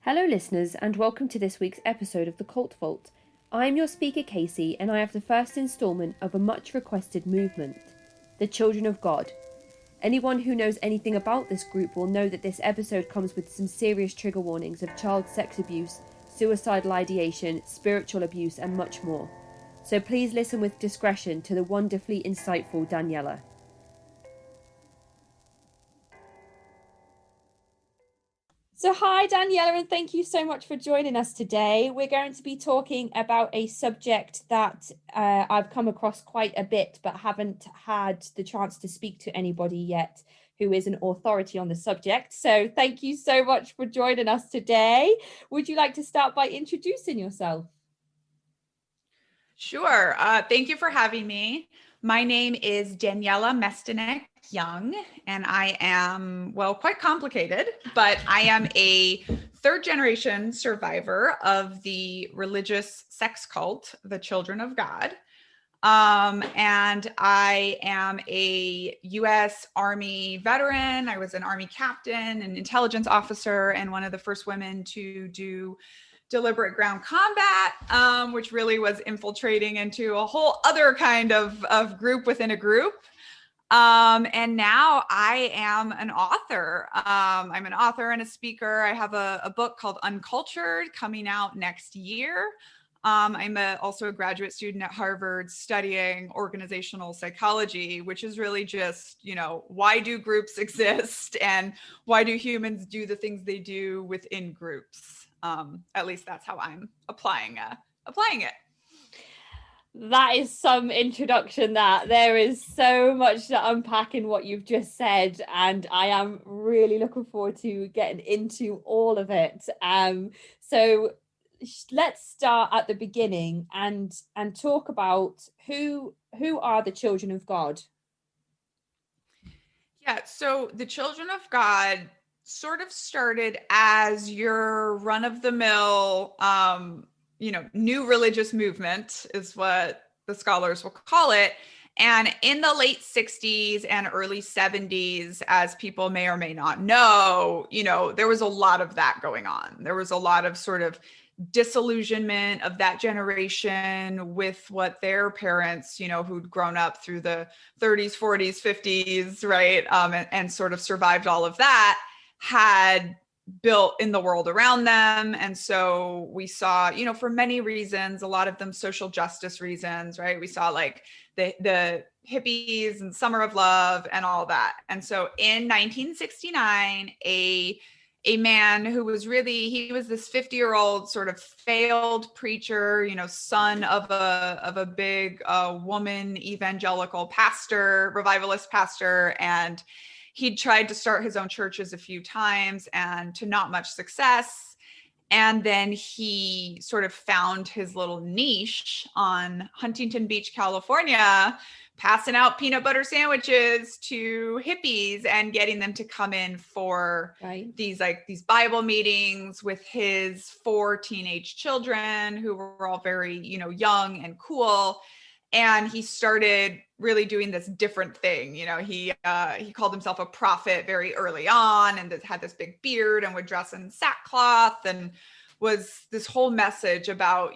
Hello, listeners, and welcome to this week's episode of the Cult Vault. I am your speaker, Casey, and I have the first instalment of a much requested movement, the Children of God. Anyone who knows anything about this group will know that this episode comes with some serious trigger warnings of child sex abuse, suicidal ideation, spiritual abuse, and much more. So please listen with discretion to the wonderfully insightful Daniella. So hi Daniella, and thank you so much for joining us today. We're going to be talking about a subject that I've come across quite a bit, but haven't had the chance to speak to anybody yet who is an authority on the subject. So thank you so much for joining us today. Would you like to start by introducing yourself? Sure. Thank you for having me. My name is Daniella Mestinek Young, and I am, quite complicated, but I am a third generation survivor of the religious sex cult, the Children of God. And I am a U.S. Army veteran. I was an Army captain, an intelligence officer, and one of the first women to do deliberate ground combat, which really was infiltrating into a whole other kind of group within a group. And now I am an author. I'm an author and a speaker. I have a book called Uncultured coming out next year. I'm also a graduate student at Harvard studying organizational psychology, which is really just, why do groups exist and why do humans do the things they do within groups? At least that's how I'm applying it. That is some introduction. That there is so much to unpack in what you've just said, and I am really looking forward to getting into all of it. So let's start at the beginning and talk about who are the children of God. Yeah, so the Children of God sort of started as your run-of-the-mill, new religious movement is what the scholars will call it. And in the late 60s and early 70s, as people may or may not know, there was a lot of that going on. There was a lot of sort of disillusionment of that generation with what their parents, who'd grown up through the 30s, 40s, 50s, right, and sort of survived all of that, had built in the world around them. And so we saw, for many reasons, a lot of them social justice reasons, right? We saw like the hippies and Summer of Love and all that. And so in 1969, a man who was he was this 50-year-old sort of failed preacher, son of a big woman evangelical pastor, revivalist pastor, and he'd tried to start his own churches a few times and to not much success. And then he sort of found his little niche on Huntington Beach, California, passing out peanut butter sandwiches to hippies and getting them to come in for these Bible meetings with his 4 teenage children who were all very, young and cool. And he started really doing this different thing. He called himself a prophet very early on and had this big beard and would dress in sackcloth and was this whole message about,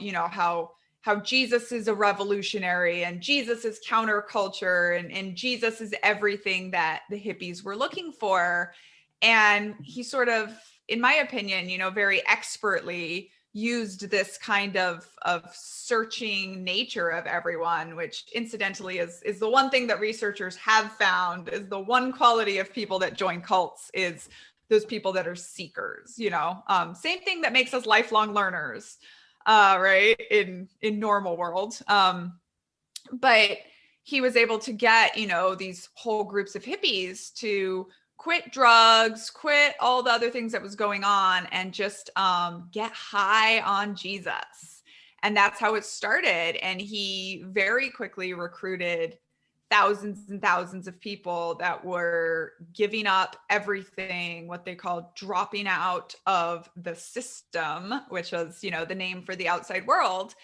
how Jesus is a revolutionary and Jesus is counterculture and Jesus is everything that the hippies were looking for. And he sort of, in my opinion, very expertly used this kind of searching nature of everyone, which incidentally is the one thing that researchers have found is the one quality of people that join cults is those people that are seekers, same thing that makes us lifelong learners, right, in normal world. But he was able to get, these whole groups of hippies to quit drugs, quit all the other things that was going on, and just get high on Jesus. And that's how it started. And he very quickly recruited thousands and thousands of people that were giving up everything, what they called dropping out of the system, which was, the name for the outside world,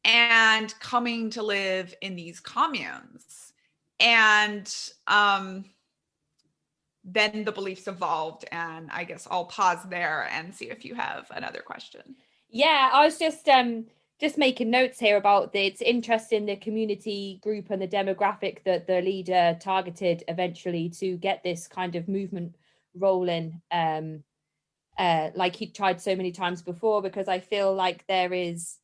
and coming to live in these communes. And then the beliefs evolved. And I guess I'll pause there and see if you have another question. Yeah, I was just making notes here about it's interesting, the community group and the demographic that the leader targeted eventually to get this kind of movement rolling, like he tried so many times before, because I feel like there is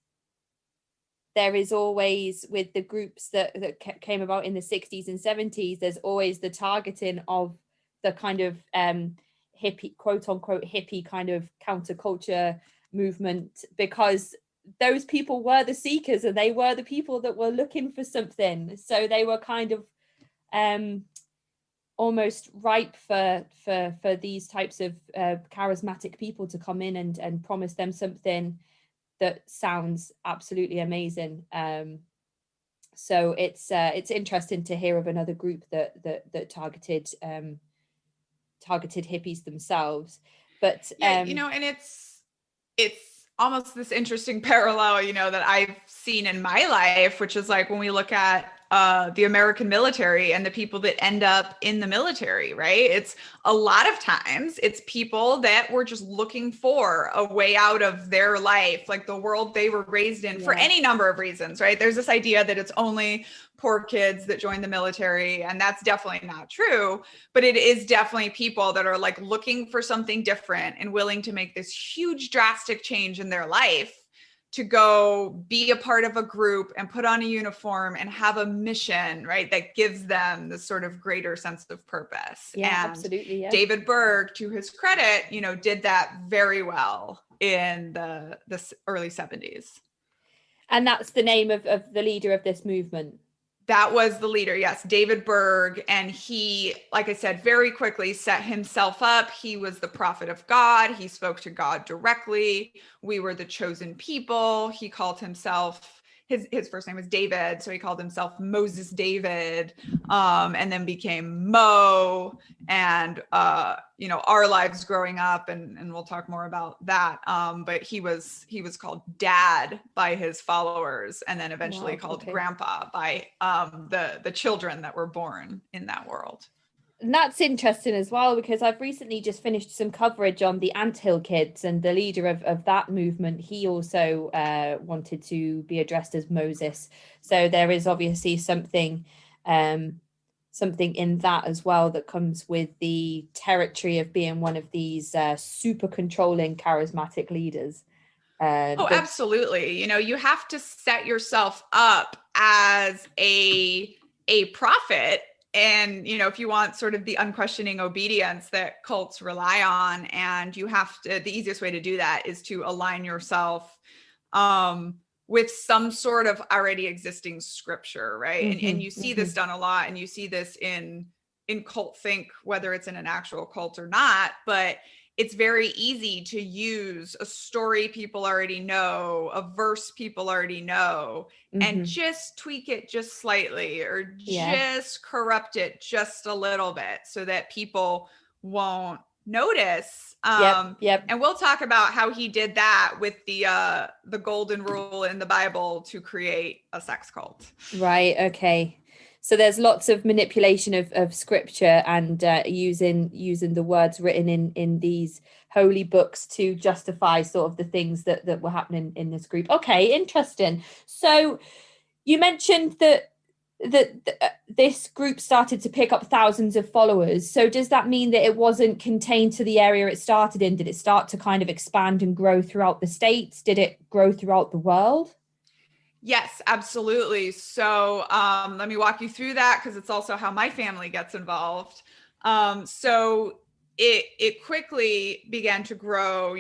always, with the groups that came about in the 60s and 70s, there's always the targeting of the kind of hippie, quote unquote hippie kind of counterculture movement, because those people were the seekers and they were the people that were looking for something. So they were kind of almost ripe for these types of charismatic people to come in and promise them something that sounds absolutely amazing. So it's interesting to hear of another group that targeted hippies themselves. But and it's almost this interesting parallel, that I've seen in my life, which is like when we look at the American military and the people that end up in the military, right? It's a lot of times it's people that were just looking for a way out of their life, like the world they were raised in, for any number of reasons, right? There's this idea that it's only poor kids that join the military, and that's definitely not true, but it is definitely people that are like looking for something different and willing to make this huge drastic change in their life to go be a part of a group and put on a uniform and have a mission, right? That gives them this sort of greater sense of purpose. Yeah, and absolutely. Yeah. David Berg, to his credit, did that very well in the early 70s. And that's the name of the leader of this movement. That was the leader, yes, David Berg. And he, like I said, very quickly set himself up. He was the prophet of God. He spoke to God directly. We were the chosen people. He called himself, his first name was David, so he called himself Moses David, and then became Mo. And our lives growing up, and we'll talk more about that. But he was called Dad by his followers, and then eventually called Grandpa by the children that were born in that world. And that's interesting as well, because I've recently just finished some coverage on the Anthill Kids, and the leader of that movement, he also wanted to be addressed as Moses. So there is obviously something in that as well that comes with the territory of being one of these super controlling, charismatic leaders. Absolutely. You have to set yourself up as a prophet. And, if you want sort of the unquestioning obedience that cults rely on, and you have to, the easiest way to do that is to align yourself with some sort of already existing scripture, right? Mm-hmm, and you see this done a lot, and you see this in cult think, whether it's in an actual cult or not, but it's very easy to use a story people already know, a verse people already know, and just tweak it just slightly, or just corrupt it just a little bit so that people won't notice. Yep. And we'll talk about how he did that with the golden rule in the Bible to create a sex cult. Right. Okay. So there's lots of manipulation of scripture and using the words written in these holy books to justify sort of the things that were happening in this group. Okay, interesting. So you mentioned that this group started to pick up thousands of followers. So does that mean that it wasn't contained to the area it started in? Did it start to kind of expand and grow throughout the States? Did it grow throughout the world? Yes, absolutely. So let me walk you through that, because it's also how my family gets involved. So it quickly began to grow,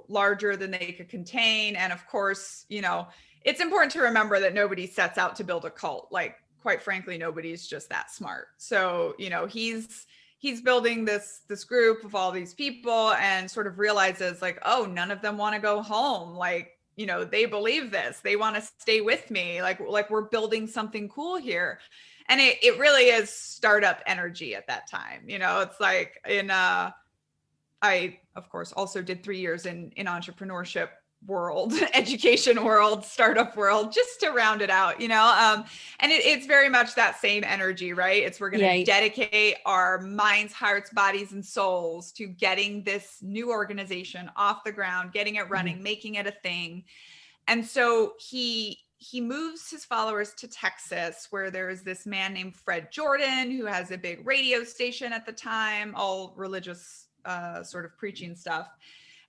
larger than they could contain. And of course, it's important to remember that nobody sets out to build a cult. Like, quite frankly, nobody's just that smart. So, he's building this group of all these people, and sort of realizes like, oh, none of them want to go home. Like, they believe this, they want to stay with me. Like we're building something cool here. And it really is startup energy at that time. It's like I, of course, also did 3 years in entrepreneurship world, education world, startup world, just to round it out, and it's very much that same energy, right? It's we're going to dedicate our minds, hearts, bodies, and souls to getting this new organization off the ground, getting it running, making it a thing. And so he moves his followers to Texas, where there is this man named Fred Jordan, who has a big radio station at the time, all religious sort of preaching stuff,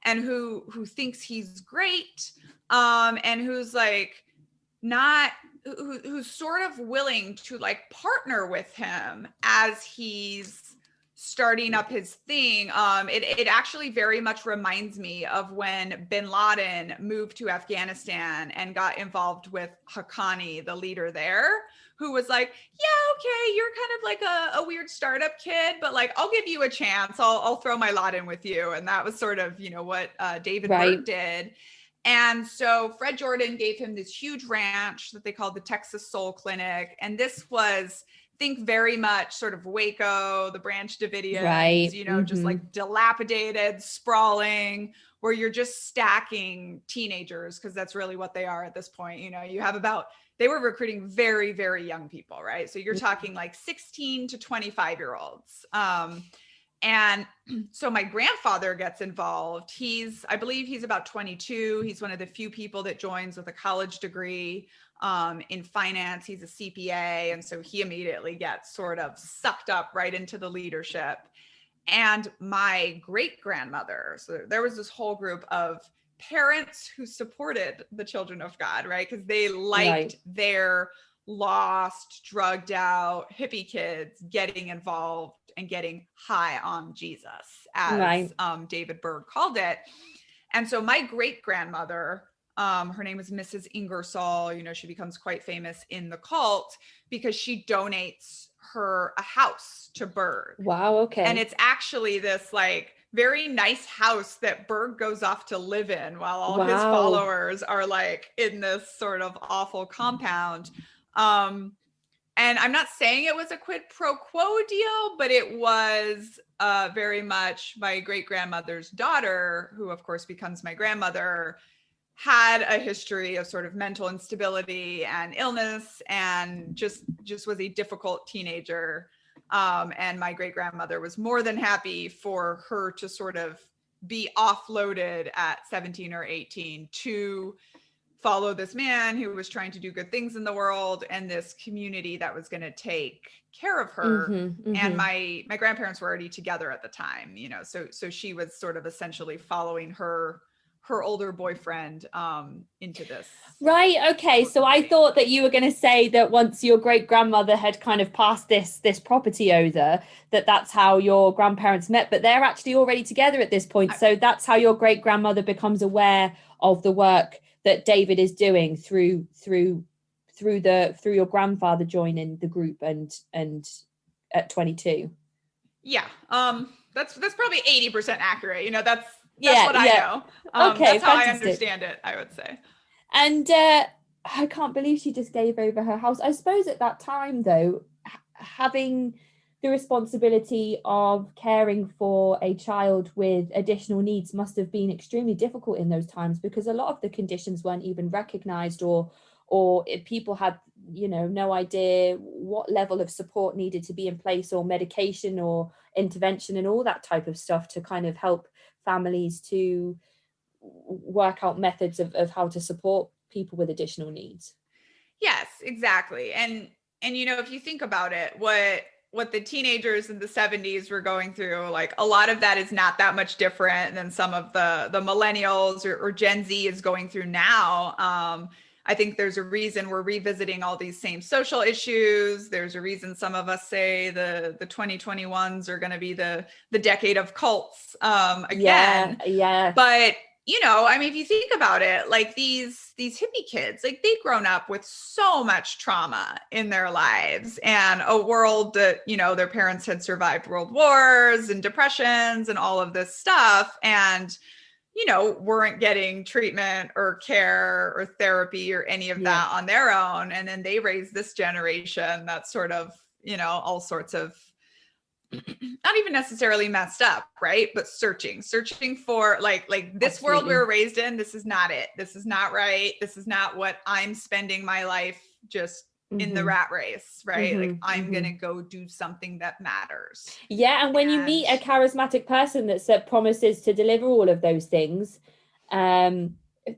and who thinks he's great, and who's like who's sort of willing to like partner with him as he's starting up his thing. It actually very much reminds me of when bin Laden moved to Afghanistan and got involved with Haqqani, the leader there, who was like, yeah, okay, you're kind of like a weird startup kid, but like, I'll give you a chance. I'll throw my lot in with you. And that was sort of, what David Berg did. And so Fred Jordan gave him this huge ranch that they called the Texas Soul Clinic. And this was, think very much sort of Waco, the Branch Davidians, just like dilapidated, sprawling, where you're just stacking teenagers, because that's really what they are at this point. You have they were recruiting very, very young people, right? So you're talking like 16 to 25-year-olds. And so my grandfather gets involved. I believe he's about 22. He's one of the few people that joins with a college degree in finance. He's a CPA. And so he immediately gets sort of sucked up right into the leadership. And my great grandmother, so there was this whole group of parents who supported the children of God, right? Because they liked their lost, drugged out hippie kids getting involved and getting high on Jesus, as David Berg called it. And so my great grandmother, her name is Mrs. Ingersoll, she becomes quite famous in the cult because she donates a house to Berg. Wow. Okay. And it's actually this like very nice house that Berg goes off to live in while all his followers are like in this sort of awful compound. And I'm not saying it was a quid pro quo deal, but it was very much my great grandmother's daughter, who of course becomes my grandmother, had a history of sort of mental instability and illness, and just was a difficult teenager. And my great grandmother was more than happy for her to sort of be offloaded at 17 or 18 to follow this man who was trying to do good things in the world, and this community that was going to take care of her. And my grandparents were already together at the time, so she was sort of essentially following her older boyfriend into this. Right. Okay. So I thought that you were going to say that once your great grandmother had kind of passed this property over, that's how your grandparents met, but they're actually already together at this point. So that's how your great grandmother becomes aware of the work that David is doing through your grandfather joining the group and at 22. Yeah. That's probably 80% accurate. That's what I know. Okay. That's how I understand it, I would say. And I can't believe she just gave over her house. I suppose at that time, though, having the responsibility of caring for a child with additional needs must have been extremely difficult in those times, because a lot of the conditions weren't even recognized, or if people had, no idea what level of support needed to be in place, or medication or intervention and all that type of stuff to kind of help families to work out methods of how to support people with additional needs. Yes, exactly. And if you think about it, what the teenagers in the 70s were going through, like a lot of that is not that much different than some of the millennials or Gen Z is going through now. I think there's a reason we're revisiting all these same social issues. There's a reason some of us say the 2021s are going to be the decade of cults again. Yeah. But if you think about it, like these hippie kids, like they've grown up with so much trauma in their lives, and a world that, their parents had survived world wars and depressions and all of this stuff, and, weren't getting treatment or care or therapy or any of that on their own. And then they raised this generation that's sort of, all sorts of not even necessarily messed up, right? But searching for like this Absolutely. world we were raised in, this is not it. This is not right. This is not what I'm spending my life just in the rat race, right? Like I'm going to go do something that matters. Yeah. And when you meet a charismatic person that promises to deliver all of those things,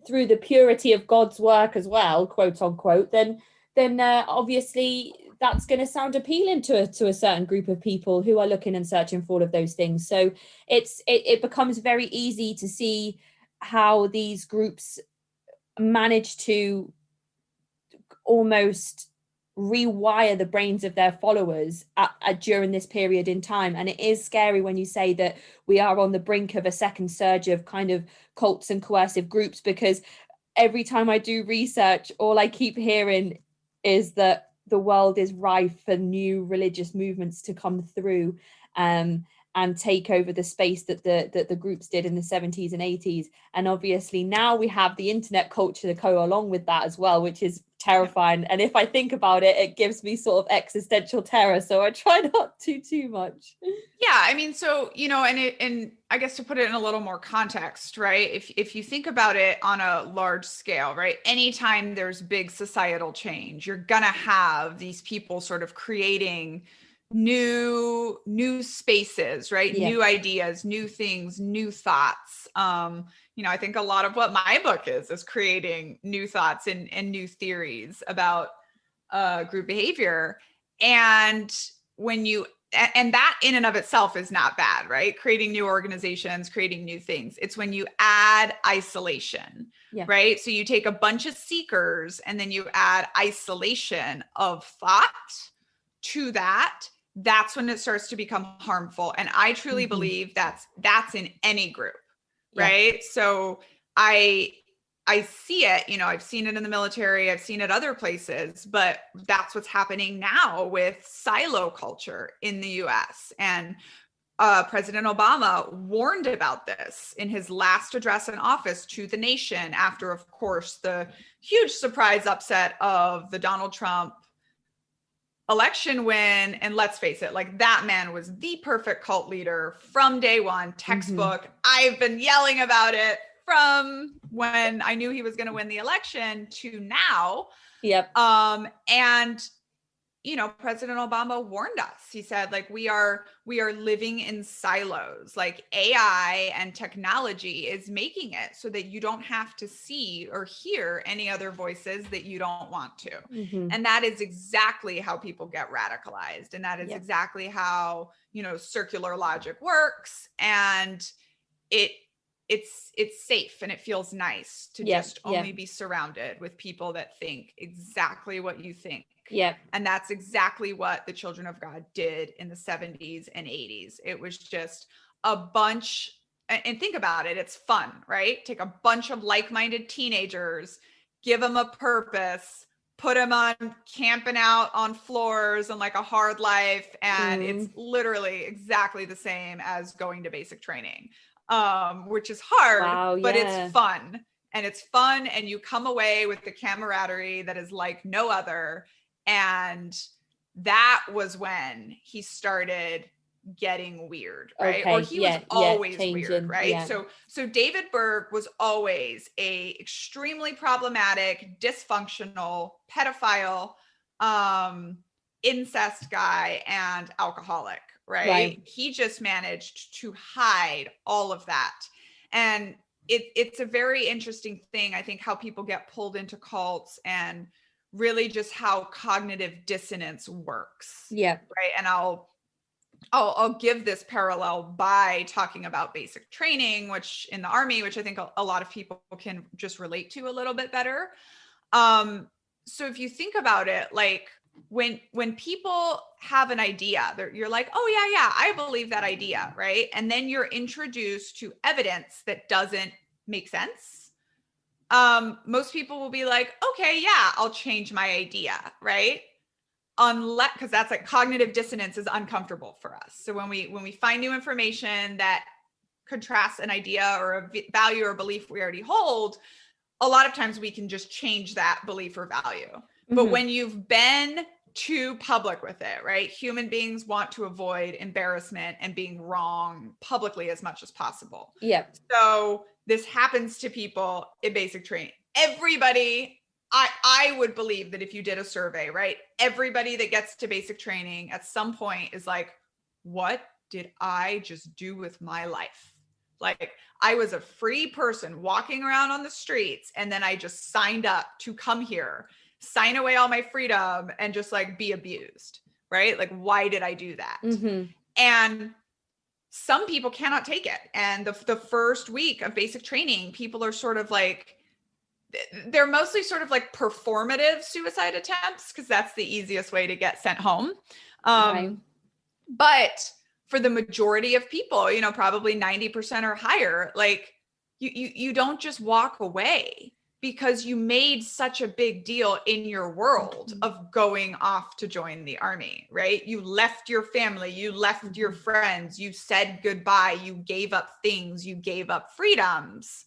through the purity of God's work as well, quote unquote, then obviously that's going to sound appealing to a certain group of people who are looking and searching for all of those things. So it becomes very easy to see how these groups manage to almost rewire the brains of their followers during this period in time. And it is scary when you say that we are on the brink of a second surge of kind of cults and coercive groups, because every time I do research, all I keep hearing is that the world is rife for new religious movements to come through and take over the space that the groups did in the 70s and 80s. And obviously now we have the internet culture to go along with that as well, which is terrifying. And if I think about it, it gives me sort of existential terror. So I try not to too much. Yeah, I mean, so, you know, and I guess to put it in a little more context, right? If you think about it on a large scale, right? Anytime there's big societal change, you're going to have these people sort of creating new spaces, right? Yeah. New ideas, new things, new thoughts. You know, I think a lot of what my book is creating new thoughts and new theories about group behavior. And and that in and of itself is not bad, right? Creating new organizations, creating new things. It's when you add isolation, right? So you take a bunch of seekers and then you add isolation of thought to that. That's when it starts to become harmful. And I truly believe that's in any group, right? So I see it, you know, I've seen it in the military, I've seen it other places, but that's what's happening now with silo culture in the US. And President Obama warned about this in his last address in office to the nation after, of course, the huge surprise upset of the Donald Trump election win. And let's face it, like that man was the perfect cult leader from day one, textbook. I've been yelling about it from when I knew he was going to win the election to now. And you know, President Obama warned us. He said, like, we are living in silos. Like AI and technology is making it so that you don't have to see or hear any other voices that you don't want to. And that is exactly how people get radicalized. And that is exactly how, you know, circular logic works. And it's safe and it feels nice to just only be surrounded with people that think exactly what you think. And that's exactly what the Children of God did in the 70s and 80s. It was just a bunch, and think about it, it's fun, right? Take a bunch of like-minded teenagers, give them a purpose, put them on camping out on floors and like a hard life. And it's literally exactly the same as going to basic training, which is hard, but it's fun. And it's fun. And you come away with the camaraderie that is like no other. And that was when he started getting weird, right? Or he was always weird, right? So David Berg was always a extremely problematic, dysfunctional, pedophile, incest guy and alcoholic, right? He just managed to hide all of that. And it's a very interesting thing, I think, how people get pulled into cults and really just how cognitive dissonance works. Right. And I'll give this parallel by talking about basic training, which in the Army, which I think a lot of people can just relate to a little bit better. So if you think about it, like when people have an idea, you're like, oh yeah, I believe that idea, right? And then you're introduced to evidence that doesn't make sense. Most people will be like, okay, yeah, I'll change my idea, right? Unless, because that's like cognitive dissonance is uncomfortable for us. So when we find new information that contrasts an idea or a value or belief we already hold, a lot of times we can just change that belief or value. But when you've been too public with it, right? Human beings want to avoid embarrassment and being wrong publicly as much as possible. Yeah. So this happens to people in basic training. Everybody, I would believe that if you did a survey, right? Everybody that gets to basic training at some point is like, what did I just do with my life? Like, I was a free person walking around on the streets, and then I just signed up to come here, sign away all my freedom, and just like be abused, right? Like, why did I do that? Mm-hmm. And some people cannot take it. And the first week of basic training, people are sort of like, they're mostly sort of like performative suicide attempts, because that's the easiest way to get sent home. Right. But for the majority of people, you know, probably 90% or higher, like you don't just walk away because you made such a big deal in your world of going off to join the army, right? You left your family, you left your friends, you said goodbye, you gave up things, you gave up freedoms.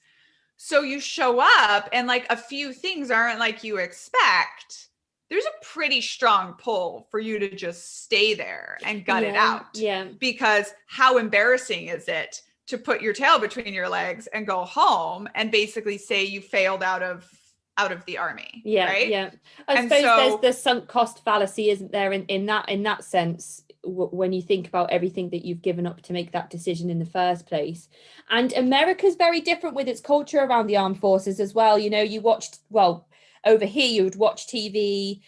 So you show up and like a few things aren't like you expect. There's a pretty strong pull for you to just stay there and gut it out. Yeah. Because how embarrassing is it to put your tail between your legs and go home and basically say you failed out of the army? Yeah. Right? Yeah. I suppose there's the sunk cost fallacy, isn't there, in that sense, when you think about everything that you've given up to make that decision in the first place. And America's very different with its culture around the armed forces as well. You know, you watched, well, over here, you would watch TV,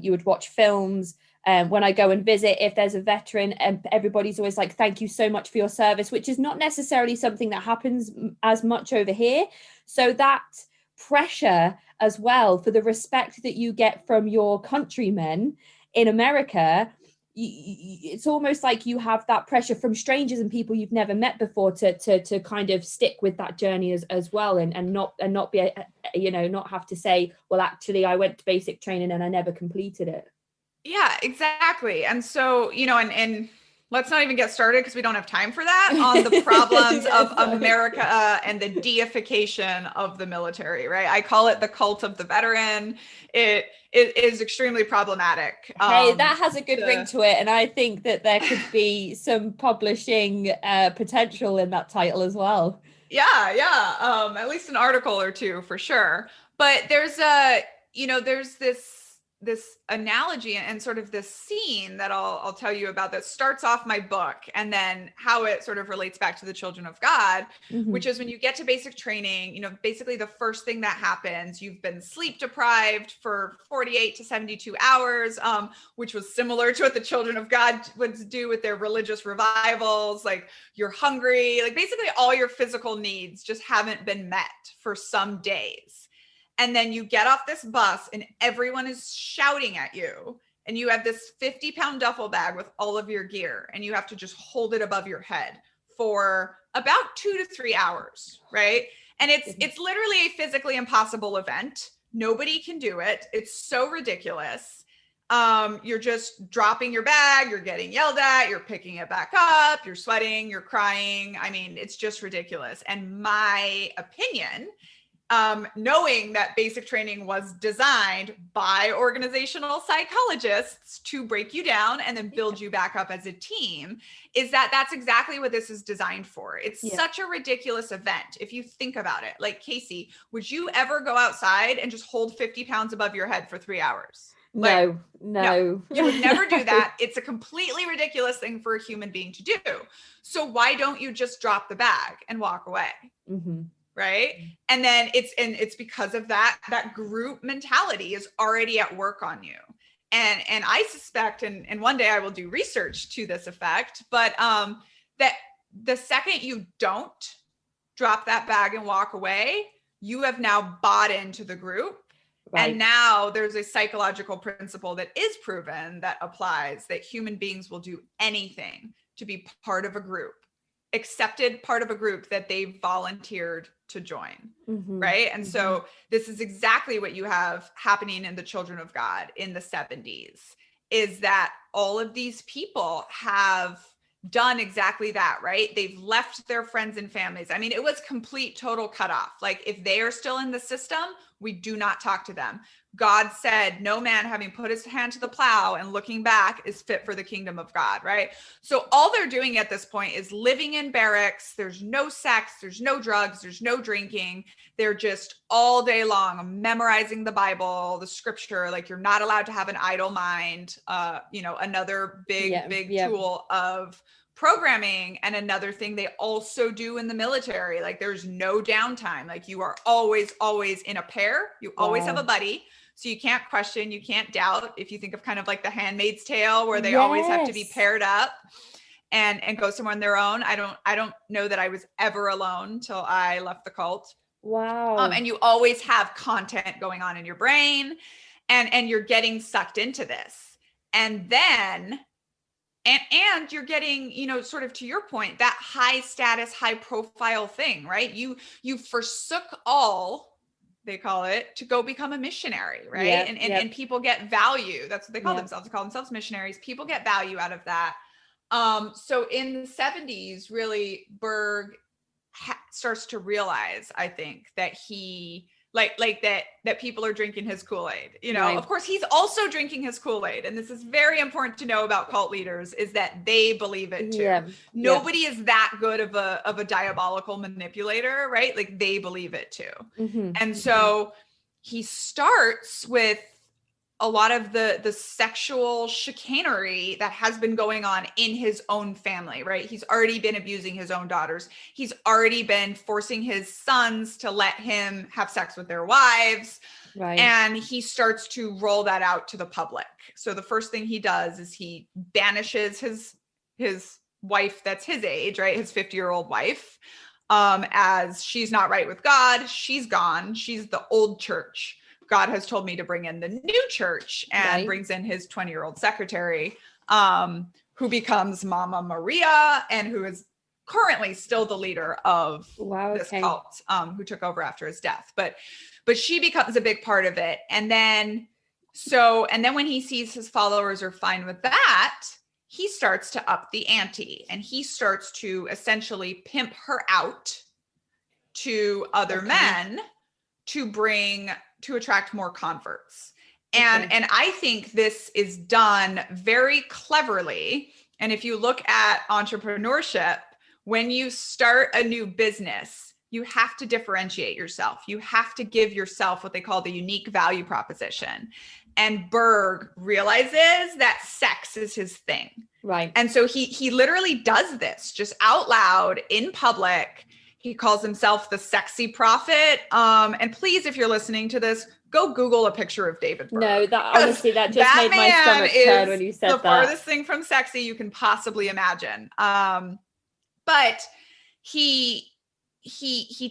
you would watch films. When I go and visit, if there's a veteran, everybody's always like, thank you so much for your service, which is not necessarily something that happens as much over here. So that pressure as well for the respect that you get from your countrymen in America, it's almost like you have that pressure from strangers and people you've never met before to kind of stick with that journey as well, and not be, you know, not have to say, well, actually I went to basic training and I never completed it. Yeah, exactly. And so, you know, and let's not even get started, because we don't have time for that, on the problems of America and the deification of the military, right? I call it the cult of the veteran. It is extremely problematic. Hey, that has a good ring to it. And I think that there could be some publishing potential in that title as well. Yeah. At least an article or two for sure. But there's this analogy and sort of this scene that I'll tell you about that starts off my book, and then how it sort of relates back to the children of God, which is when you get to basic training, you know, basically the first thing that happens, you've been sleep deprived for 48 to 72 hours, which was similar to what the children of God would do with their religious revivals. Like, you're hungry, like basically all your physical needs just haven't been met for some days. And then you get off this bus and everyone is shouting at you, and you have this 50-pound duffel bag with all of your gear, and you have to just hold it above your head for about 2 to 3 hours, right? And it's literally a physically impossible event. Nobody can do it. It's so ridiculous. You're just dropping your bag, you're getting yelled at, you're picking it back up, you're sweating, you're crying. I mean, it's just ridiculous. And my opinion, knowing that basic training was designed by organizational psychologists to break you down and then build you back up as a team, is that that's exactly what this is designed for. It's such a ridiculous event. If you think about it, like, Casey, would you ever go outside and just hold 50 pounds above your head for 3 hours? Like, no, you would never do that. It's a completely ridiculous thing for a human being to do. So why don't you just drop the bag and walk away? Right. And then it's because of that group mentality is already at work on you. And I suspect, and one day I will do research to this effect, but that the second you don't drop that bag and walk away, you have now bought into the group. Right. And now there's a psychological principle that is proven that applies, that human beings will do anything to be part of a group, accepted part of a group that they volunteered to join. Right. And so this is exactly what you have happening in the children of God in the 70s, is that all of these people have done exactly that, right? They've left their friends and families. I mean, it was complete, total cutoff. Like, if they are still in the system, We do not talk to them. God said, no man having put his hand to the plow and looking back is fit for the kingdom of God, right? So all they're doing at this point is living in barracks. There's no sex, there's no drugs, there's no drinking. They're just all day long memorizing the Bible, the scripture. Like, you're not allowed to have an idle mind. Another big tool of programming. And another thing they also do in the military, like, there's no downtime. Like, you are always in a pair. You always have a buddy. So you can't question, you can't doubt. If you think of kind of like the Handmaid's Tale, where they always have to be paired up and go somewhere on their own. I don't know that I was ever alone till I left the cult. Wow. And you always have content going on in your brain, and you're getting sucked into this. And then and you're getting, sort of to your point, that high status, high profile thing, right? You forsook all, they call it, to go become a missionary, right? And people get value. That's what they call themselves. They call themselves missionaries. People get value out of that. So in the 70s, really, Berg starts to realize, I think, that he that people are drinking his Kool-Aid. Right. Of course, he's also drinking his Kool-Aid. And this is very important to know about cult leaders, is that they believe it too. Yeah. Nobody is that good of a diabolical manipulator, right? Like, they believe it too. Mm-hmm. And so he starts with a lot of the sexual chicanery that has been going on in his own family, right? He's already been abusing his own daughters. He's already been forcing his sons to let him have sex with their wives. Right. And he starts to roll that out to the public. So the first thing he does is he banishes his wife that's his age, right? His 50-year-old wife, as she's not right with God. She's gone. She's the old church. God has told me to bring in the new church, and brings in his 20-year-old secretary, who becomes Mama Maria, and who is currently still the leader of this cult, who took over after his death. But she becomes a big part of it. And then when he sees his followers are fine with that, he starts to up the ante, and he starts to essentially pimp her out to other men to attract more converts. And I think this is done very cleverly. And if you look at entrepreneurship, when you start a new business, you have to differentiate yourself. You have to give yourself what they call the unique value proposition. And Berg realizes that sex is his thing. Right. And so he literally does this just out loud in public. He calls himself the sexy prophet. And please, if you're listening to this, go Google a picture of David Berg. No, that honestly, that just made my stomach turn when you said that. The farthest thing from sexy you can possibly imagine. But he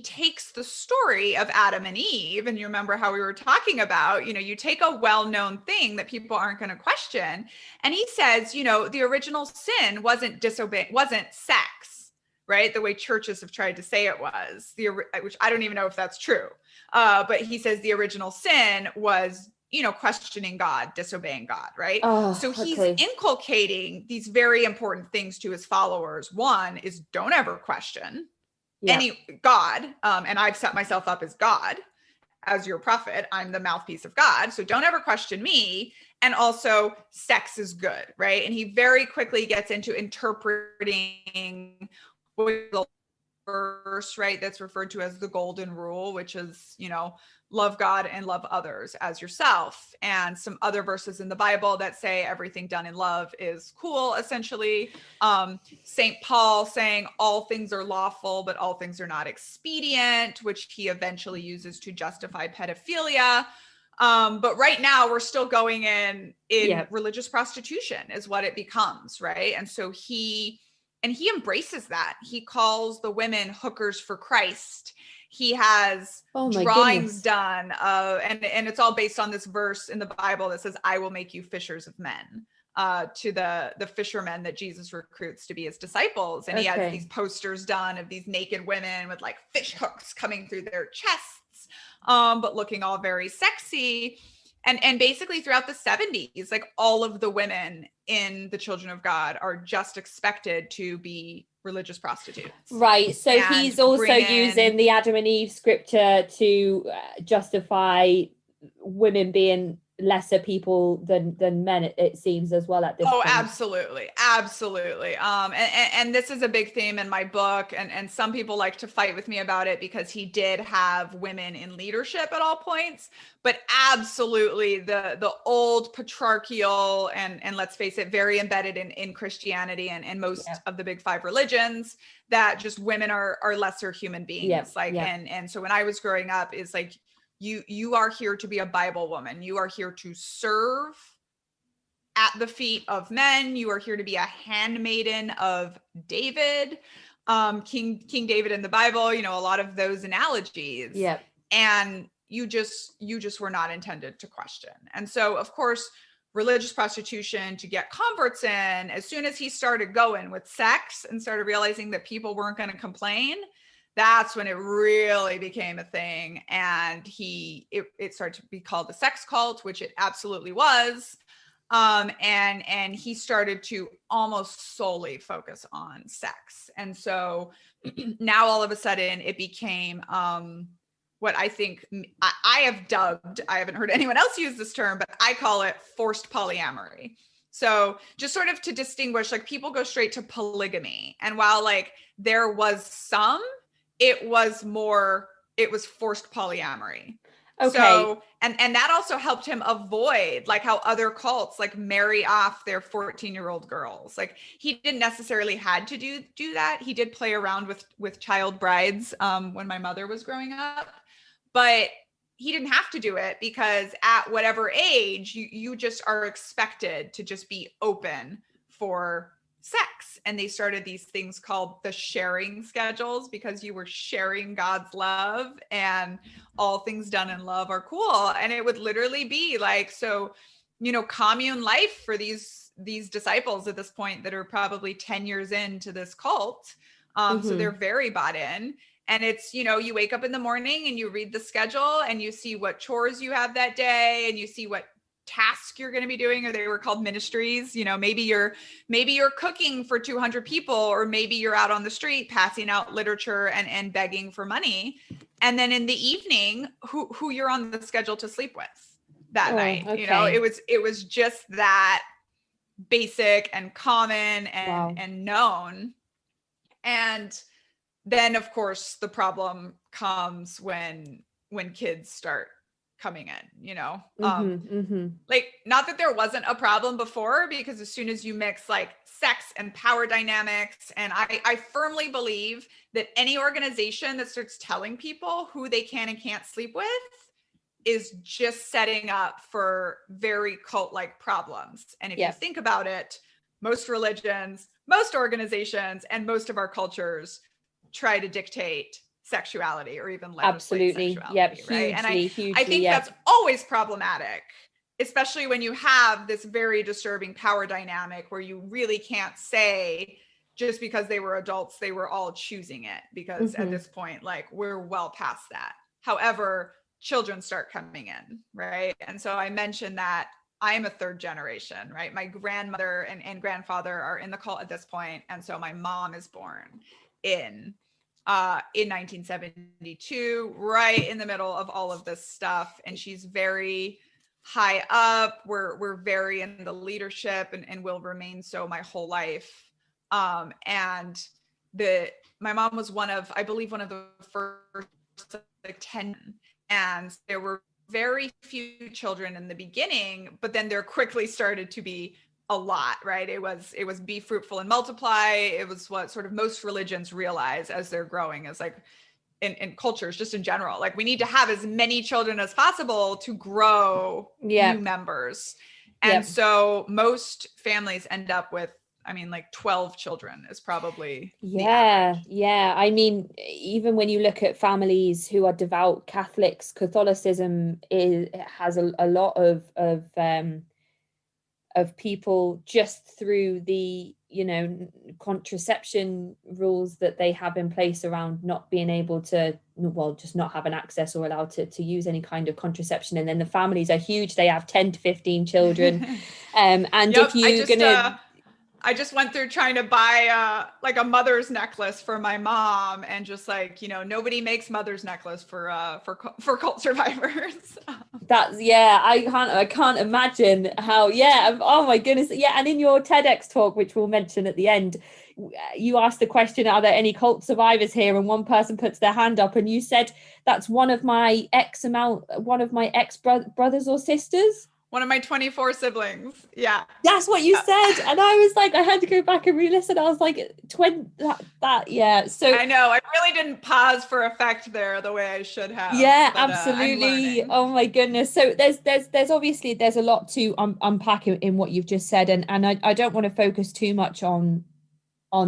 takes the story of Adam and Eve, and you remember how we were talking about, you take a well-known thing that people aren't going to question, and he says, the original sin wasn't sex. Right? The way churches have tried to say it was, which I don't even know if that's true. But he says the original sin was, questioning God, disobeying God, right? So he's inculcating these very important things to his followers. One is, don't ever question any God. And I've set myself up as God, as your prophet. I'm the mouthpiece of God. So don't ever question me. And also, sex is good, right? And he very quickly gets into interpreting the verse, right, that's referred to as the golden rule, which is, love God and love others as yourself. And some other verses in the Bible that say everything done in love is cool, essentially. St. Paul saying all things are lawful, but all things are not expedient, which he eventually uses to justify pedophilia. But right now we're still going in religious prostitution is what it becomes, right? And so he embraces that. He calls the women hookers for Christ. He has drawings done, and it's all based on this verse in the Bible that says, I will make you fishers of men, to the fishermen that Jesus recruits to be his disciples. And he has these posters done of these naked women with like fish hooks coming through their chests, but looking all very sexy. And basically throughout the 70s, like all of the women in the Children of God are just expected to be religious prostitutes. Right. So and he's also using the Adam and Eve scripture to justify women being lesser people than men, it seems, as well at this point. Absolutely. And this is a big theme in my book, and some people like to fight with me about it because he did have women in leadership at all points, but absolutely the old patriarchal and let's face it, very embedded in Christianity and most of the big five religions, that just women are lesser human beings. And so when I was growing up, is like, you are here to be a Bible woman. You are here to serve at the feet of men. You are here to be a handmaiden of David, King David in the Bible, a lot of those analogies. Yeah. And you just were not intended to question. And so, of course, religious prostitution to get converts in, as soon as he started going with sex and started realizing that people weren't going to complain, that's when it really became a thing. And it started to be called the sex cult, which it absolutely was. And he started to almost solely focus on sex. And so now all of a sudden it became, what I think I have dubbed, I haven't heard anyone else use this term, but I call it forced polyamory. So just sort of to distinguish, like, people go straight to polygamy. And while like there was some, it was forced polyamory. Okay. So, and that also helped him avoid, like, how other cults like marry off their 14-year-old girls. Like, he didn't necessarily had to do that. He did play around with child brides when my mother was growing up, but he didn't have to do it, because at whatever age you just are expected to just be open for sex. And they started these things called the sharing schedules, because you were sharing God's love, and all things done in love are cool. And it would literally be like, so, commune life for these disciples at this point that are probably 10 years into this cult. So they're very bought in. And it's, you wake up in the morning and you read the schedule and you see what chores you have that day, and you see what task you're going to be doing, or they were called ministries. Maybe you're cooking for 200 people, or maybe you're out on the street passing out literature and begging for money. And then in the evening, who you're on the schedule to sleep with that night. Okay. It was just that basic and common and known. And then of course the problem comes when kids start coming in, like, not that there wasn't a problem before, because as soon as you mix like sex and power dynamics, and I firmly believe that any organization that starts telling people who they can and can't sleep with is just setting up for very cult-like problems. And if you think about it, most religions, most organizations, and most of our cultures try to dictate sexuality, or even legislate sexuality, right? And I think that's always problematic, especially when you have this very disturbing power dynamic where you really can't say just because they were adults they were all choosing it, because at this point, like, we're well past that. However, children start coming in, right? And so I mentioned that I'm a third generation, right? My grandmother and grandfather are in the cult at this point, and so my mom is born in 1972, right in the middle of all of this stuff. And she's very high up. We're very in the leadership and will remain so my whole life. And my mom was I believe one of the first like 10, and there were very few children in the beginning, but then there quickly started to be a lot, right? It was be fruitful and multiply. It was what sort of most religions realize as they're growing, as like in cultures just in general, like, we need to have as many children as possible to grow new members. And so most families end up with, like 12 children is probably the average. I mean, even when you look at families who are devout Catholics, Catholicism has a lot of people, just through the contraception rules that they have in place around not being able to, just not having access or allowed to use any kind of contraception. And then the families are huge, they have 10 to 15 children. And if you're I just went through trying to buy like a mother's necklace for my mom, and just like, nobody makes mother's necklace for cult survivors. That's I can't imagine how, oh my goodness. Yeah, and in your TEDx talk, which we'll mention at the end, you asked the question, are there any cult survivors here? And one person puts their hand up, and you said, that's one of my ex brothers or sisters. One of my 24 siblings. Yeah. That's what you said. And I was like, I had to go back and re-listen. I was like, yeah. So I know, I really didn't pause for effect there the way I should have. Yeah, but, absolutely. Oh my goodness. So there's obviously, there's a lot to unpack in what you've just said. And I don't want to focus too much on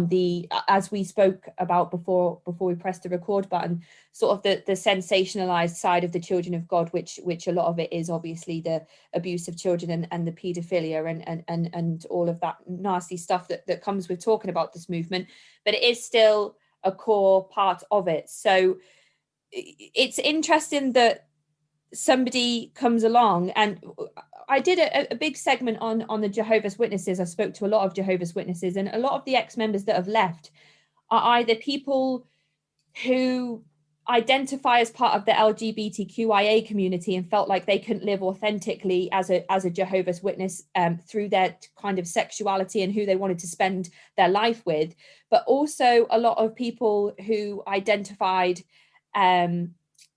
the, as we spoke about before we pressed the record button, sort of the sensationalized side of the children of God, which a lot of it is obviously the abuse of children and the pedophilia and all of that nasty stuff that comes with talking about this movement, but it is still a core part of it. So it's interesting that somebody comes along, and I did a big segment on the Jehovah's Witnesses. I spoke to a lot of Jehovah's Witnesses, and a lot of the ex-members that have left are either people who identify as part of the LGBTQIA community and felt like they couldn't live authentically as a Jehovah's Witness through their kind of sexuality and who they wanted to spend their life with, but also a lot of people who identified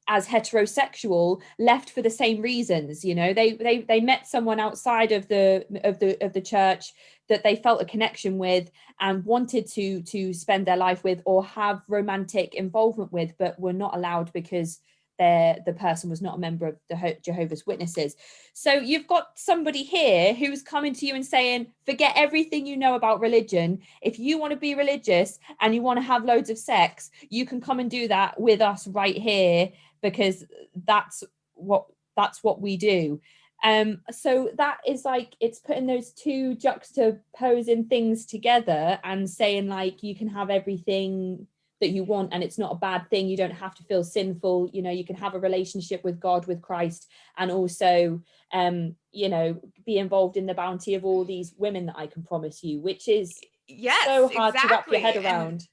as heterosexual left for the same reasons. They met someone outside of the church that they felt a connection with and wanted to spend their life with or have romantic involvement with, but were not allowed because the person was not a member of the Jehovah's Witnesses. So you've got somebody here who's coming to you and saying, forget everything you know about religion. If you want to be religious and you want to have loads of sex, you can come and do that with us right here, because that's what we do. So that is like, it's putting those two juxtaposing things together and saying like, you can have everything that you want and it's not a bad thing. You don't have to feel sinful. You can have a relationship with God, with Christ, and also be involved in the bounty of all these women that I can promise you, which is so hard to wrap your head around.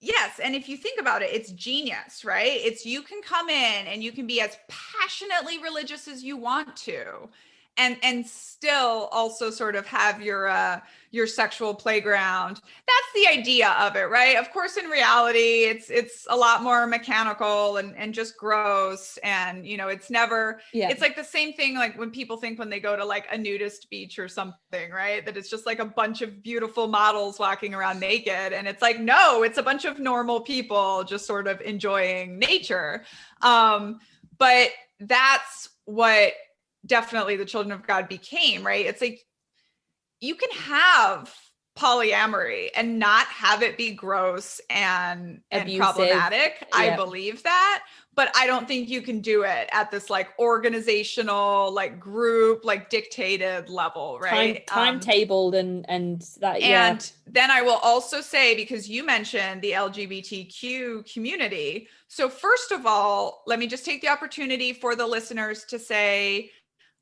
Yes. And if you think about it, it's genius, right? You can come in and you can be as passionately religious as you want to, and still also sort of have your sexual playground. That's the idea of it, right? Of course, in reality, it's a lot more mechanical and just gross. And, it's never, it's like the same thing, like when people think when they go to like a nudist beach or something, right? That it's just like a bunch of beautiful models walking around naked. And it's like, no, it's a bunch of normal people just sort of enjoying nature. But that's what definitely the children of God became, right? It's like, you can have polyamory and not have it be gross and problematic. Yeah. I believe that, but I don't think you can do it at this like organizational, like group, like dictated level, right? Timetabled and that. Yeah. And then I will also say, because you mentioned the LGBTQ community. So first of all, let me just take the opportunity for the listeners to say,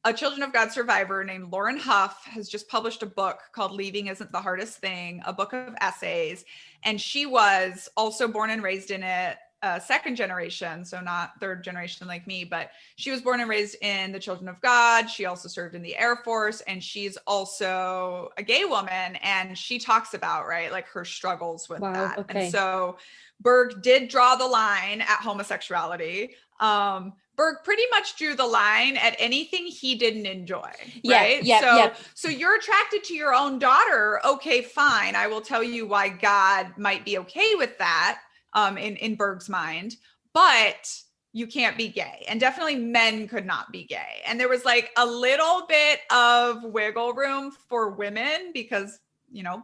a Children of God survivor named Lauren Huff has just published a book called Leaving Isn't the Hardest Thing, a book of essays. And she was also born and raised in it, second generation, so not third generation like me, but she was born and raised in the Children of God. She also served in the Air Force, and she's also a gay woman. And she talks about, right, like her struggles with that. Okay. And so Berg did draw the line at homosexuality. Berg pretty much drew the line at anything he didn't enjoy, right? So you're attracted to your own daughter. Okay, fine. I will tell you why God might be okay with that in Berg's mind, but you can't be gay. And definitely men could not be gay. And there was like a little bit of wiggle room for women because,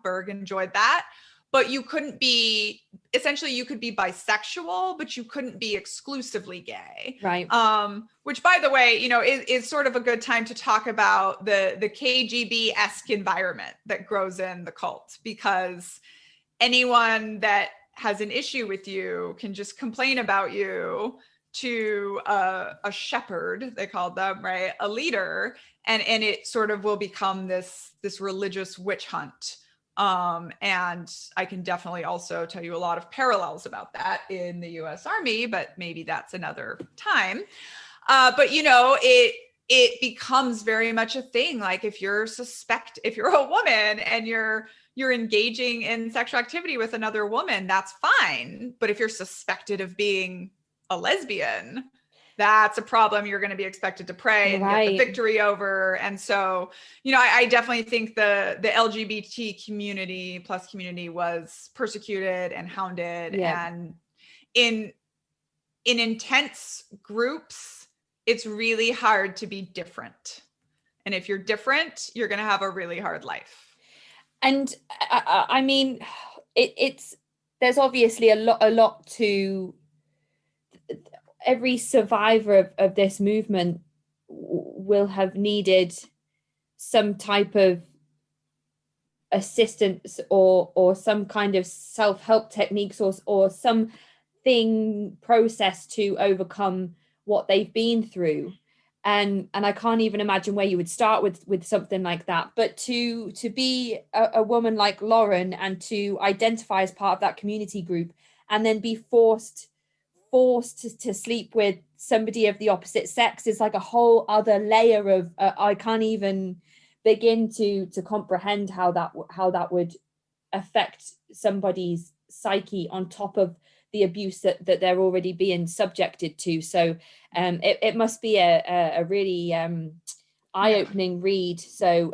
Berg enjoyed that. But you couldn't be, essentially you could be bisexual, but you couldn't be exclusively gay. Right. Which, by the way, is sort of a good time to talk about the KGB-esque environment that grows in the cult, because anyone that has an issue with you can just complain about you to a shepherd, they called them, right? A leader. And it sort of will become this religious witch hunt. And I can definitely also tell you a lot of parallels about that in the US Army, but maybe that's another time. But it becomes very much a thing. Like if you're a woman and you're engaging in sexual activity with another woman, that's fine. But if you're suspected of being a lesbian, that's a problem you're going to be expected to pray and get the victory over. And so, I definitely think the LGBT community was persecuted and hounded, and in intense groups, it's really hard to be different. And if you're different, you're going to have a really hard life. And I mean, there's obviously a lot to every survivor of this movement will have needed some type of assistance or some kind of self-help techniques or something process to overcome what they've been through. And I can't even imagine where you would start with something like that. But to be a woman like Lauren and to identify as part of that community group and then be forced to sleep with somebody of the opposite sex is like a whole other layer of I can't even begin to comprehend how that would affect somebody's psyche on top of the abuse that they're already being subjected to. So it must be a really eye-opening read. So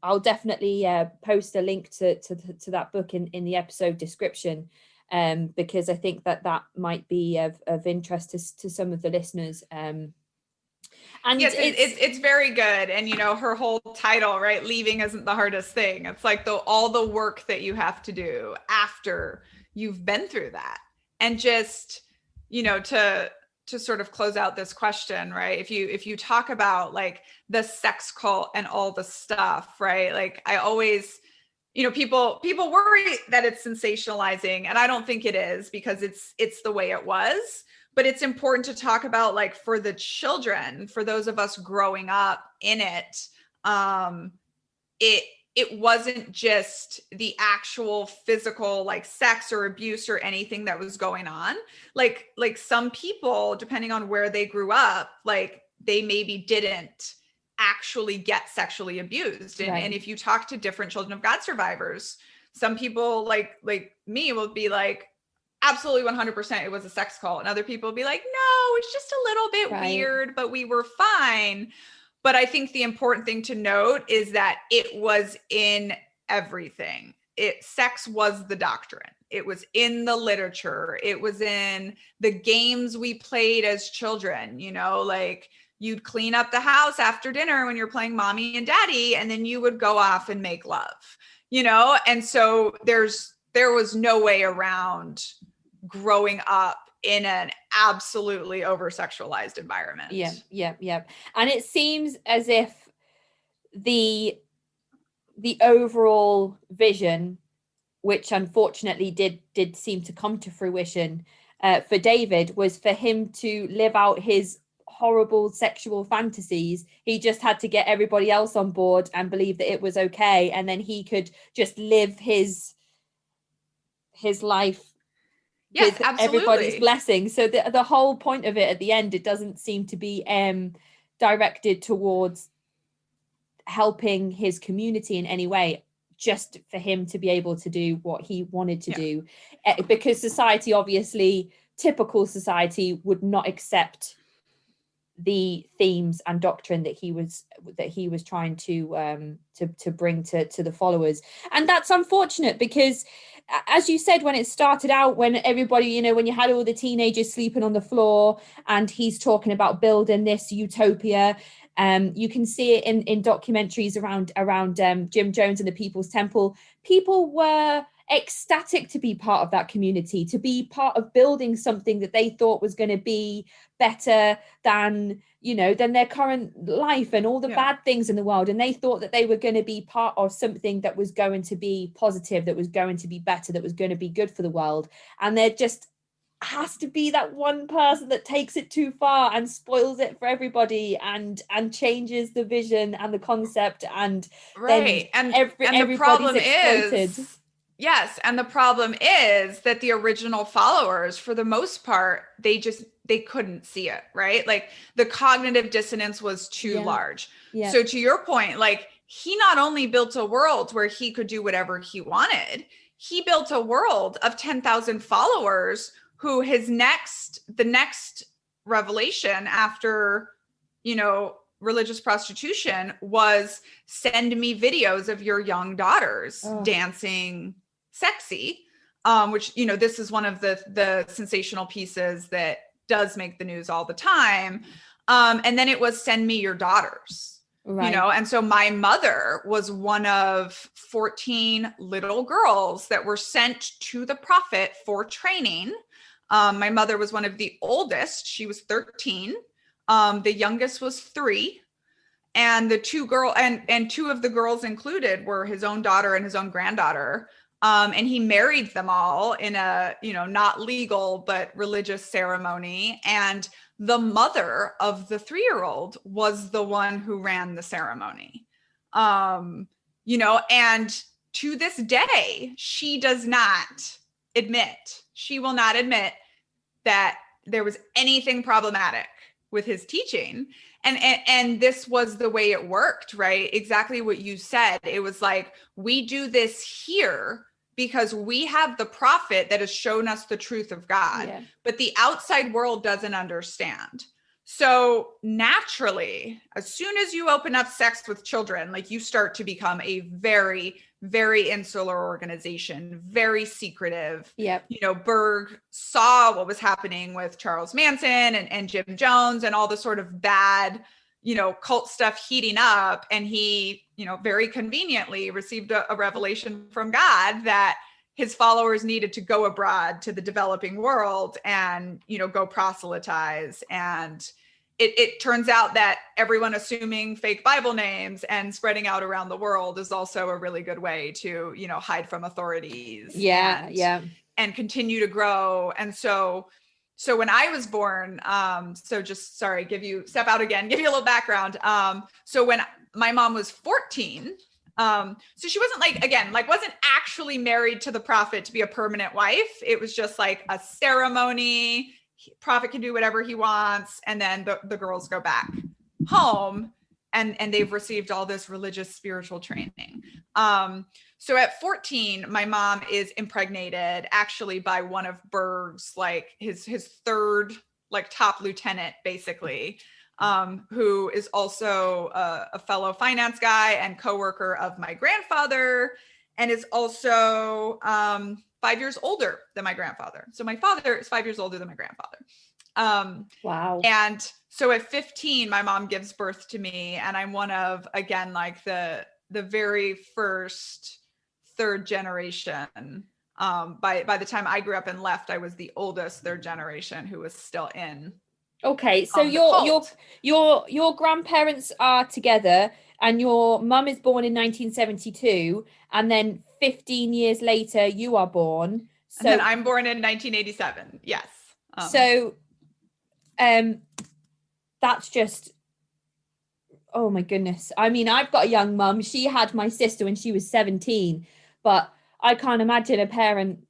I'll definitely post a link to that book in the episode description, because I think that might be of interest to some of the listeners. And yes, it's very good. And her whole title, right? Leaving isn't the hardest thing. It's like all the work that you have to do after you've been through that. And just, to sort of close out this question, right? If you talk about like the sex cult and all the stuff, right? Like I always, people worry that it's sensationalizing, and I don't think it is, because it's the way it was. But it's important to talk about, like, for the children, for those of us growing up in it, it wasn't just the actual physical, like, sex or abuse or anything that was going on. Like some people, depending on where they grew up, like they maybe didn't actually get sexually abused. And if you talk to different Children of God survivors, some people like me will be like, absolutely 100% it was a sex cult. And other people will be like, no, it's just a little bit weird, but we were fine. But I think the important thing to note is that it was in everything. Sex was the doctrine. It was in the literature. It was in the games we played as children, like you'd clean up the house after dinner when you're playing mommy and daddy, and then you would go off and make love, And so there was no way around growing up in an absolutely over-sexualized environment. Yeah. And it seems as if the overall vision, which unfortunately did seem to come to fruition for David, was for him to live out his horrible sexual fantasies. He just had to get everybody else on board and believe that it was okay, and then he could just live his life with everybody's blessing. So the whole point of it at the end, it doesn't seem to be directed towards helping his community in any way, just for him to be able to do what he wanted to do, because society, obviously typical society, would not accept the themes and doctrine that he was trying to bring to the followers. And that's unfortunate, because as you said, when it started out, when everybody, when you had all the teenagers sleeping on the floor and he's talking about building this utopia, you can see it in documentaries around Jim Jones and the People's Temple. People were ecstatic to be part of that community, to be part of building something that they thought was going to be better than their current life and all the bad things in the world. And they thought that they were going to be part of something that was going to be positive, that was going to be better, that was going to be good for the world. And they're just has to be that one person that takes it too far and spoils it for everybody and changes the vision and the concept, and right. then And the everybody's problem exploited. is, yes, and the problem is that the original followers, for the most part, they couldn't see it, right? Like the cognitive dissonance was too large. Yeah. So to your point, like he not only built a world where he could do whatever he wanted, he built a world of 10,000 followers who the next revelation after, religious prostitution was send me videos of your young daughters dancing sexy, which, this is one of the sensational pieces that does make the news all the time. And then it was send me your daughters, right. And so my mother was one of 14 little girls that were sent to the prophet for training. My mother was one of the oldest. She was 13. The youngest was 3. And the two of the girls included were his own daughter and his own granddaughter. And he married them all in a, not legal, but religious ceremony. And the mother of the 3-year-old was the one who ran the ceremony. And to this day, she will not admit that there was anything problematic with his teaching. And this was the way it worked, right? Exactly what you said. It was like, we do this here because we have the prophet that has shown us the truth of God, but the outside world doesn't understand. So naturally, as soon as you open up sex with children, like you start to become a very, very insular organization, very secretive. Yep. Berg saw what was happening with Charles Manson and Jim Jones and all the sort of bad, cult stuff heating up. And he, very conveniently received a revelation from God that his followers needed to go abroad to the developing world and, go proselytize. And it turns out that everyone assuming fake Bible names and spreading out around the world is also a really good way to, hide from authorities. And continue to grow. And so when I was born, give you a little background. So when my mom was 14, so she wasn't wasn't actually married to the prophet to be a permanent wife. It was just like a ceremony. Prophet can do whatever he wants. And then the girls go back home and they've received all this religious spiritual training. So at 14, my mom is impregnated actually by one of Berg's, his third, top lieutenant, basically, who is also a fellow finance guy and coworker of my grandfather, and is also 5 years older than my grandfather. So my father is 5 years older than my grandfather. Wow. And so at 15, my mom gives birth to me, and I'm one of, again, the very first third generation. By the time I grew up and left, I was the oldest third generation who was still in. Okay, so your grandparents are together, and your mum is born in 1972, and then 15 years later you are born. So and then I'm born in 1987. Yes. That's just, oh my goodness. I mean, I've got a young mum. She had my sister when she was 17, but I can't imagine a parent.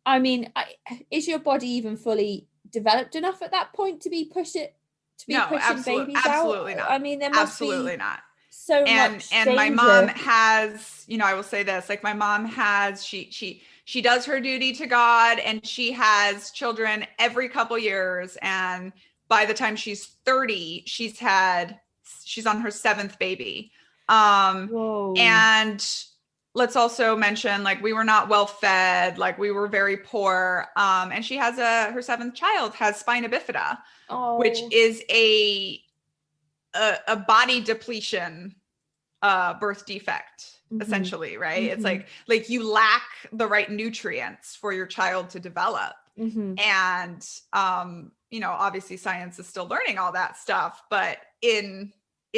I mean, is your body even fully developed enough at that point to be pushing babies out? Absolutely not. I mean, there must absolutely be not. So much danger. And my mom has, I will say this, my mom has, she does her duty to God, and she has children every couple years. And by the time she's 30, she's on her 7th baby. Whoa. And let's also mention, we were not well fed, we were very poor. And she has her 7th child has spina bifida, which is a body depletion birth defect, essentially, right? Mm-hmm. It's you lack the right nutrients for your child to develop. Mm-hmm. And obviously science is still learning all that stuff, but in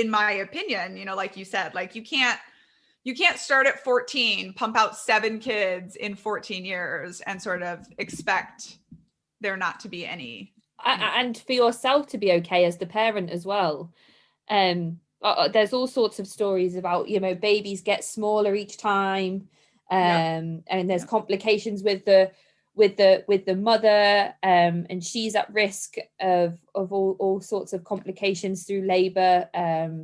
my opinion, like you said, you can't start at 14, pump out 7 kids in 14 years and sort of expect there not to be any and for yourself to be okay as the parent as well. There's all sorts of stories about, you know, babies get smaller each time, and there's complications with the mother, and she's at risk of all sorts of complications through labor,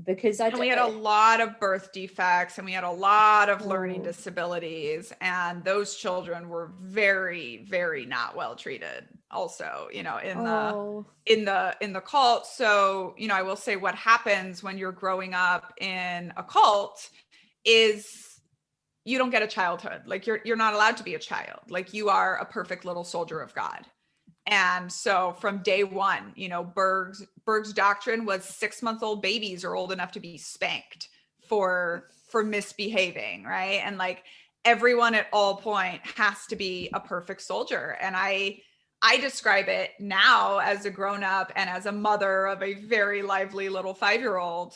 because we had a lot of birth defects, and we had a lot of learning disabilities, and those children were very, very not well treated also, you know, in the cult. So, you know, I will say what happens when you're growing up in a cult is you don't get a childhood. Like you're not allowed to be a child. Like you are a perfect little soldier of God. And so from day one, you know, Berg's doctrine was 6-month-old babies are old enough to be spanked for misbehaving, right? And like everyone at all point has to be a perfect soldier. And I describe it now as a grown-up and as a mother of a very lively little 5-year-old.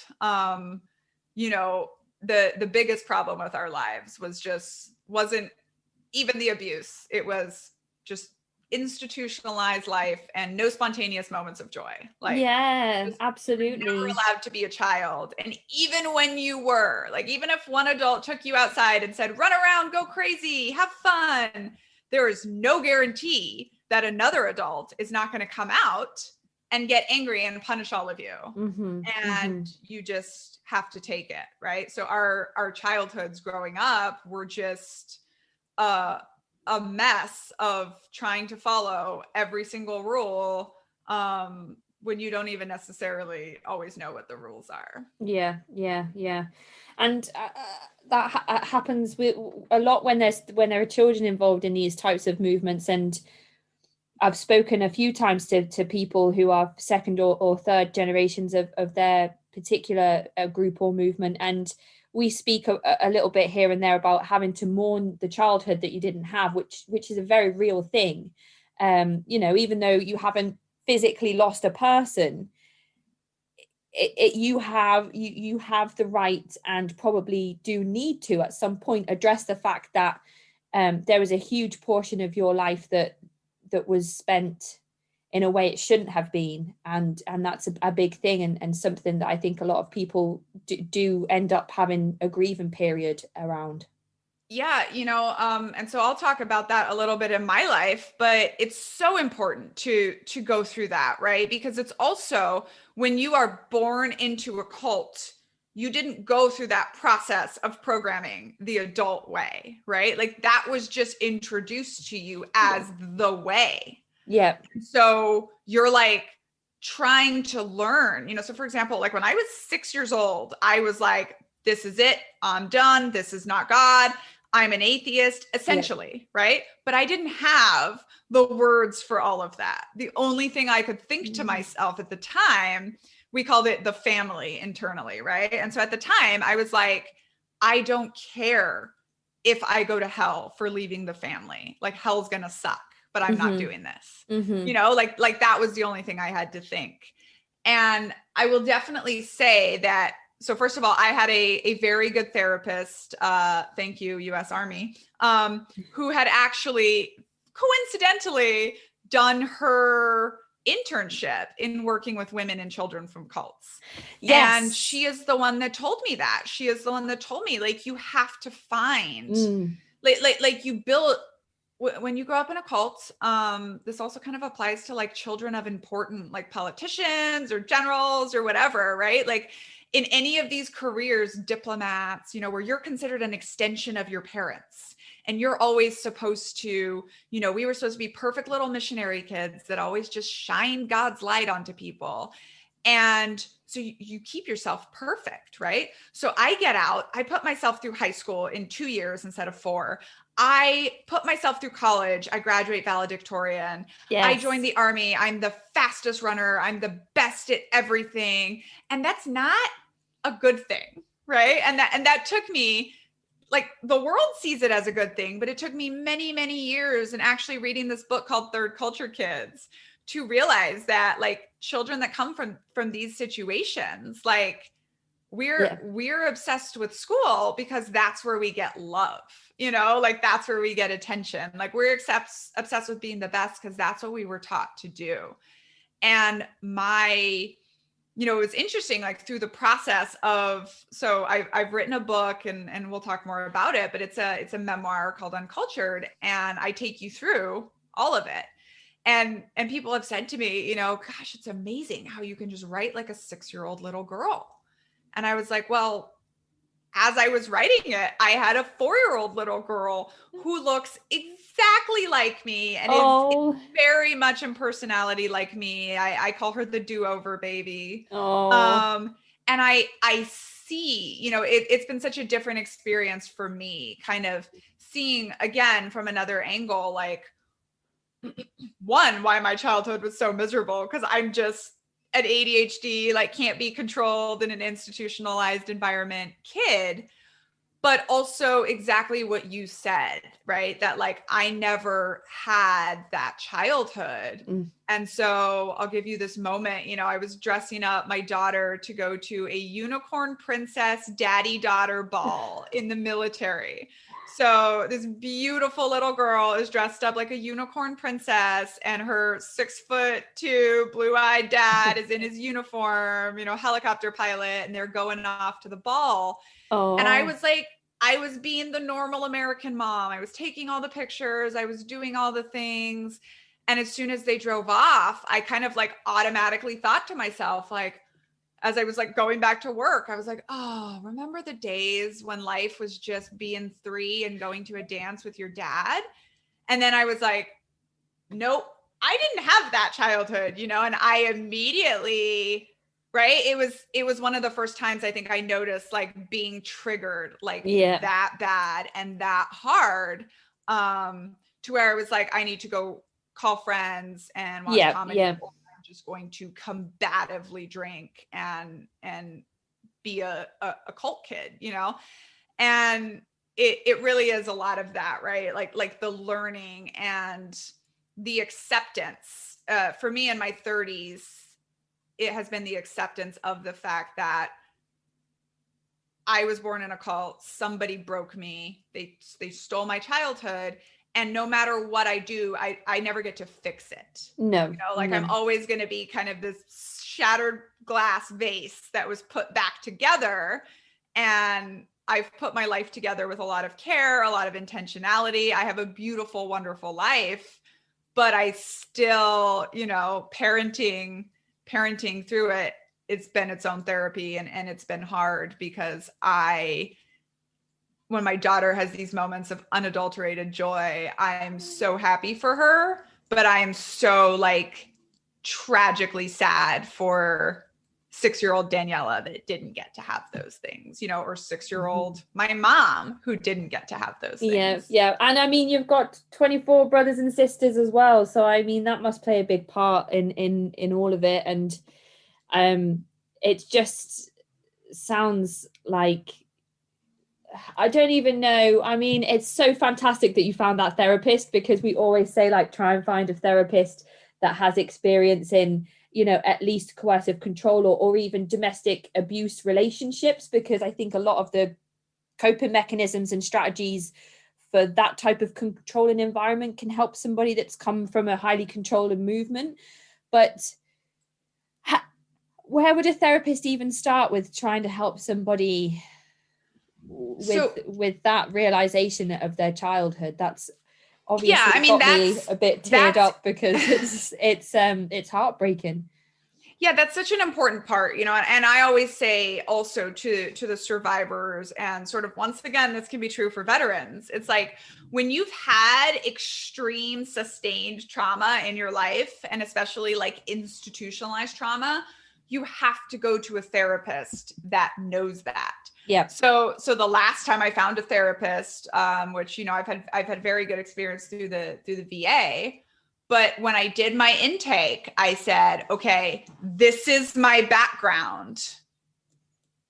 You know, the biggest problem with our lives wasn't even the abuse. It was just institutionalized life and no spontaneous moments of joy. Like, yeah, absolutely. You're never allowed to be a child. And even when you were, like, even if one adult took you outside and said, run around, go crazy, have fun, there is no guarantee that another adult is not going to come out and get angry and punish all of you. And you just have to take it, right? So our childhoods growing up were just a mess of trying to follow every single rule, when you don't even necessarily always know what the rules are. Yeah. And that happens with a lot when there are children involved in these types of movements. And I've spoken a few times to people who are second or third generations of their particular group or movement, and we speak a little bit here and there about having to mourn the childhood that you didn't have, which is a very real thing. You know, even though you haven't physically lost a person, you have the right, and probably do need to at some point address the fact that there was a huge portion of your life that was spent in a way it shouldn't have been, and that's a big thing, and something that I think a lot of people do end up having a grieving period around. Yeah, you know, and so I'll talk about that a little bit in my life, but it's so important to go through that, right? Because it's also, when you are born into a cult, you didn't go through that process of programming the adult way, right? Like that was just introduced to you as the way. Yeah. So you're like trying to learn, you know, so for example, like when I was 6 years old, I was like, this is it, I'm done. This is not God. I'm an atheist, essentially, right? But I didn't have the words for all of that. The only thing I could think to myself at the time, we called it the family internally, right? And so at the time, I was like, I don't care if I go to hell for leaving the family. Like hell's gonna suck, but I'm not doing this. You know, like that was the only thing I had to think. And I will definitely say that, so first of all, I had a very good therapist, thank you, US Army, who had actually coincidentally done her internship in working with women and children from cults. Yes. And she is the one that told me that. She is the one that told me, like, you have to find, like you build, when you grow up in a cult, this also kind of applies to like children of important like politicians or generals or whatever, right? Like in any of these careers, diplomats, you know, where you're considered an extension of your parents. And you're always supposed to, you know, we were supposed to be perfect little missionary kids that always just shine God's light onto people. And so you keep yourself perfect, right? So I get out, I put myself through high school in 2 years instead of 4. I put myself through college. I graduate valedictorian. Yes. I joined the Army. I'm the fastest runner. I'm the best at everything. And that's not a good thing, right? And that took me, like, the world sees it as a good thing, but it took me many, many years, and actually reading this book called Third Culture Kids, to realize that like children that come from these situations, like we're obsessed with school because that's where we get love, like that's where we get attention. Like we're obsessed with being the best because that's what we were taught to do. And it was interesting, like through the process of, so I've written a book and we'll talk more about it, but it's a memoir called Uncultured, and I take you through all of it. And people have said to me, gosh, it's amazing how you can just write like a 6-year-old little girl. And I was like, well, as I was writing it, I had a 4-year-old little girl who looks exactly like me and is very much in personality like me. I call her the do-over baby. And I see, it's been such a different experience for me, kind of seeing again from another angle, like one, why my childhood was so miserable, because I'm just an ADHD, like can't be controlled in an institutionalized environment kid, but also exactly what you said, right? That like, I never had that childhood. And so I'll give you this moment, I was dressing up my daughter to go to a unicorn princess daddy-daughter ball in the military. So this beautiful little girl is dressed up like a unicorn princess, and her 6'2" blue-eyed dad is in his uniform, helicopter pilot, and they're going off to the ball. And I was like, I was being the normal American mom. I was taking all the pictures. I was doing all the things. And as soon as they drove off, I kind of like automatically thought to myself, like, as I was like going back to work, I was like, oh, remember the days when life was just being 3 and going to a dance with your dad? And then I was like, nope, I didn't have that childhood, and I immediately, right? It was one of the first times I think I noticed like being triggered, like that bad and that hard, to where I was like, I need to go call friends and watch comedy. Just going to combatively drink and be a cult kid, and it really is a lot of that, right? Like the learning and the acceptance. For me in my 30s, it has been the acceptance of the fact that I was born in a cult. Somebody broke me. They stole my childhood. And no matter what I do, I never get to fix it. No. I'm always going to be kind of this shattered glass vase that was put back together. And I've put my life together with a lot of care, a lot of intentionality. I have a beautiful, wonderful life, but I still, parenting through it, it's been its own therapy, and it's been hard because when my daughter has these moments of unadulterated joy, I'm so happy for her, but I am so like tragically sad for 6-year-old Daniella that didn't get to have those things, or 6-year-old my mom who didn't get to have those things. Yeah. And I mean, you've got 24 brothers and sisters as well. So I mean, that must play a big part in all of it. And it just sounds like, I don't even know. I mean, it's so fantastic that you found that therapist, because we always say like, try and find a therapist that has experience in, at least coercive control or even domestic abuse relationships, because I think a lot of the coping mechanisms and strategies for that type of controlling environment can help somebody that's come from a highly controlling movement. But where would a therapist even start with trying to help somebody with that realization of their childhood? That's obviously got me a bit teared up, because it's heartbreaking. Yeah, that's such an important part, and I always say also to the survivors, and sort of once again, this can be true for veterans. It's like when you've had extreme sustained trauma in your life, and especially like institutionalized trauma, you have to go to a therapist that knows that. Yeah. So the last time I found a therapist, which, I've had very good experience through the VA, but when I did my intake, I said, okay, this is my background.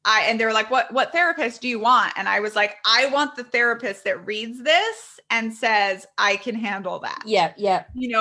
And they were like, what therapist do you want? And I was like, I want the therapist that reads this and says, I can handle that. Yeah.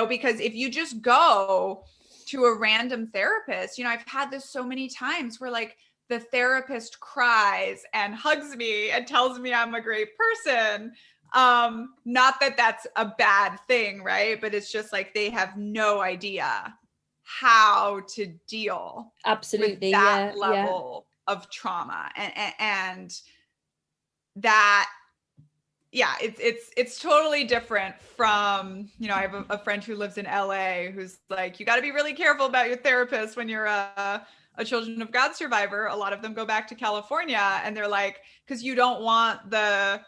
Because if you just go to a random therapist, I've had this so many times where like the therapist cries and hugs me and tells me I'm a great person. Not that that's a bad thing, right? But it's just like they have no idea how to deal Absolutely. with that Yeah. level of trauma. And that, yeah, it's totally different from, you know, I have a friend who lives in LA who's like, you got to be really careful about your therapist when you're a Children of God survivor. A lot of them go back to California, and they're like, because you don't want the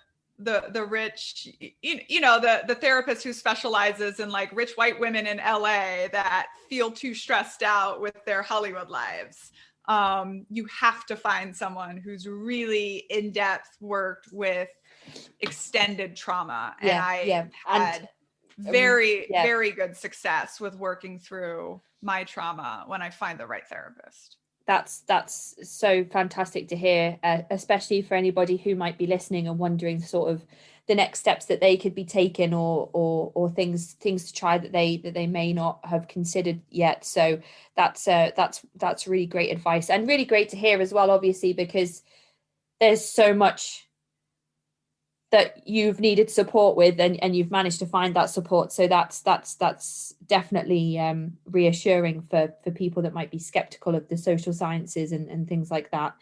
rich, you know, the therapist who specializes in like rich white women in LA that feel too stressed out with their Hollywood lives. You have to find someone who's really in depth worked with extended trauma. And I had very good success with working through my trauma when I find the right therapist. That's so fantastic to hear, especially for anybody who might be listening and wondering sort of the next steps that they could be taking, or things to try that they may not have considered yet. So that's really great advice, and really great to hear as well, obviously, because there's so much that you've needed support with, and you've managed to find that support. So that's definitely reassuring for people that might be skeptical of the social sciences and things like that.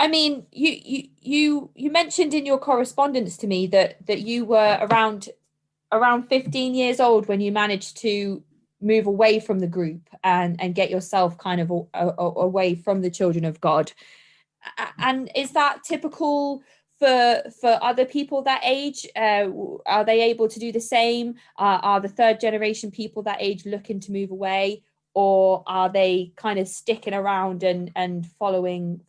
I mean, you mentioned in your correspondence to me that you were around 15 years old when you managed to move away from the group and get yourself kind of away from the Children of God. And is that typical for other people that age? Are they able to do the same? Are the third generation people that age looking to move away, or are they kind of sticking around and following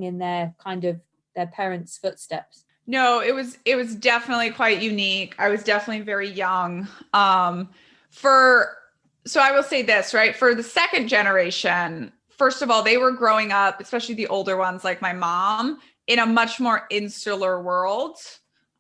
in their kind of their parents' footsteps? No, it was definitely quite unique. I was definitely very young. So I will say this, right? For the second generation, first of all, they were growing up, especially the older ones like my mom, in a much more insular world.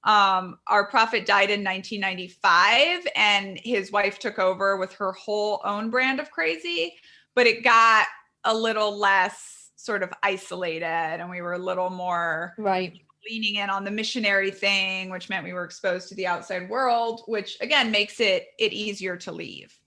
Our prophet died in 1995, and his wife took over with her whole own brand of crazy, but it got a little less sort of isolated, and we were a little more leaning in on the missionary thing, which meant we were exposed to the outside world, which again makes it easier to leave.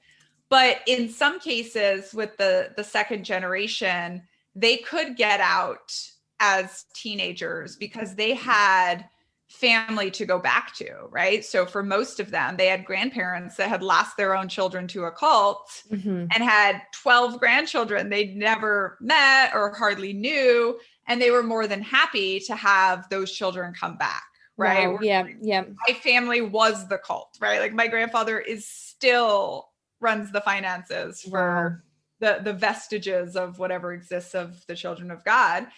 But in some cases with the second generation, they could get out as teenagers because they had family to go back to, right? So for most of them, they had grandparents that had lost their own children to a cult and had 12 grandchildren they'd never met or hardly knew. And they were more than happy to have those children come back, right? Wow. Yeah. My family was the cult, right? Like my grandfather still runs the finances for the vestiges of whatever exists of the Children of God.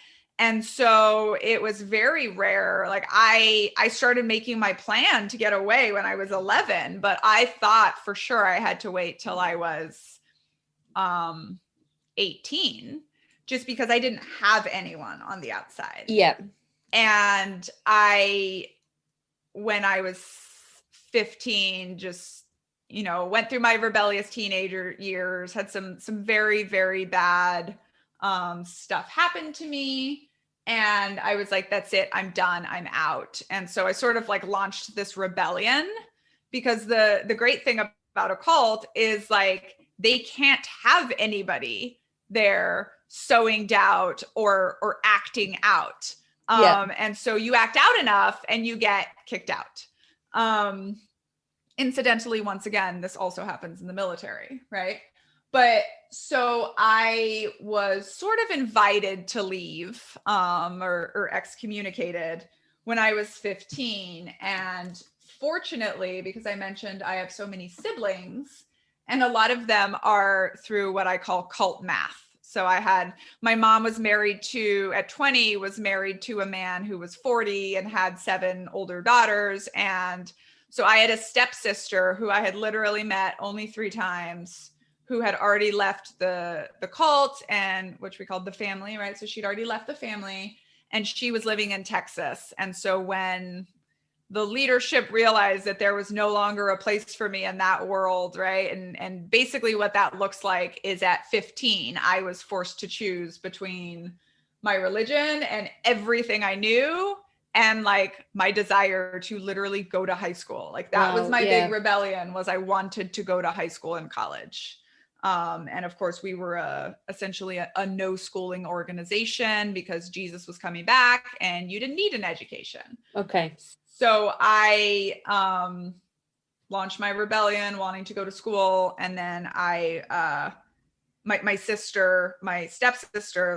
And so it was very rare. Like I started making my plan to get away when I was 11, but I thought for sure I had to wait till I was 18, just because I didn't have anyone on the outside. Yeah. And when I was 15, just, you know, went through my rebellious teenager years, had some very, very bad stuff happen to me. And I was like, that's it. I'm done. I'm out. And so I sort of like launched this rebellion, because the great thing about a cult is like, they can't have anybody there sowing doubt or acting out. And so you act out enough and you get kicked out. Incidentally, once again, this also happens in the military, right? But so I was sort of invited to leave or excommunicated when I was 15. And fortunately, because I mentioned I have so many siblings, and a lot of them are through what I call cult math. So my mom was married at 20, was married to a man who was 40 and had 7 older daughters. And so I had a stepsister who I had literally met only 3 times, who had already left the cult, and which we called the family, right? So she'd already left the family and she was living in Texas. And so when the leadership realized that there was no longer a place for me in that world, right? And basically what that looks like is at 15, I was forced to choose between my religion and everything I knew and like my desire to literally go to high school. Like that was my big rebellion, was I wanted to go to high school and college. And of course we were essentially a no schooling organization because Jesus was coming back and you didn't need an education. Okay. So I launched my rebellion, wanting to go to school. And then my stepsister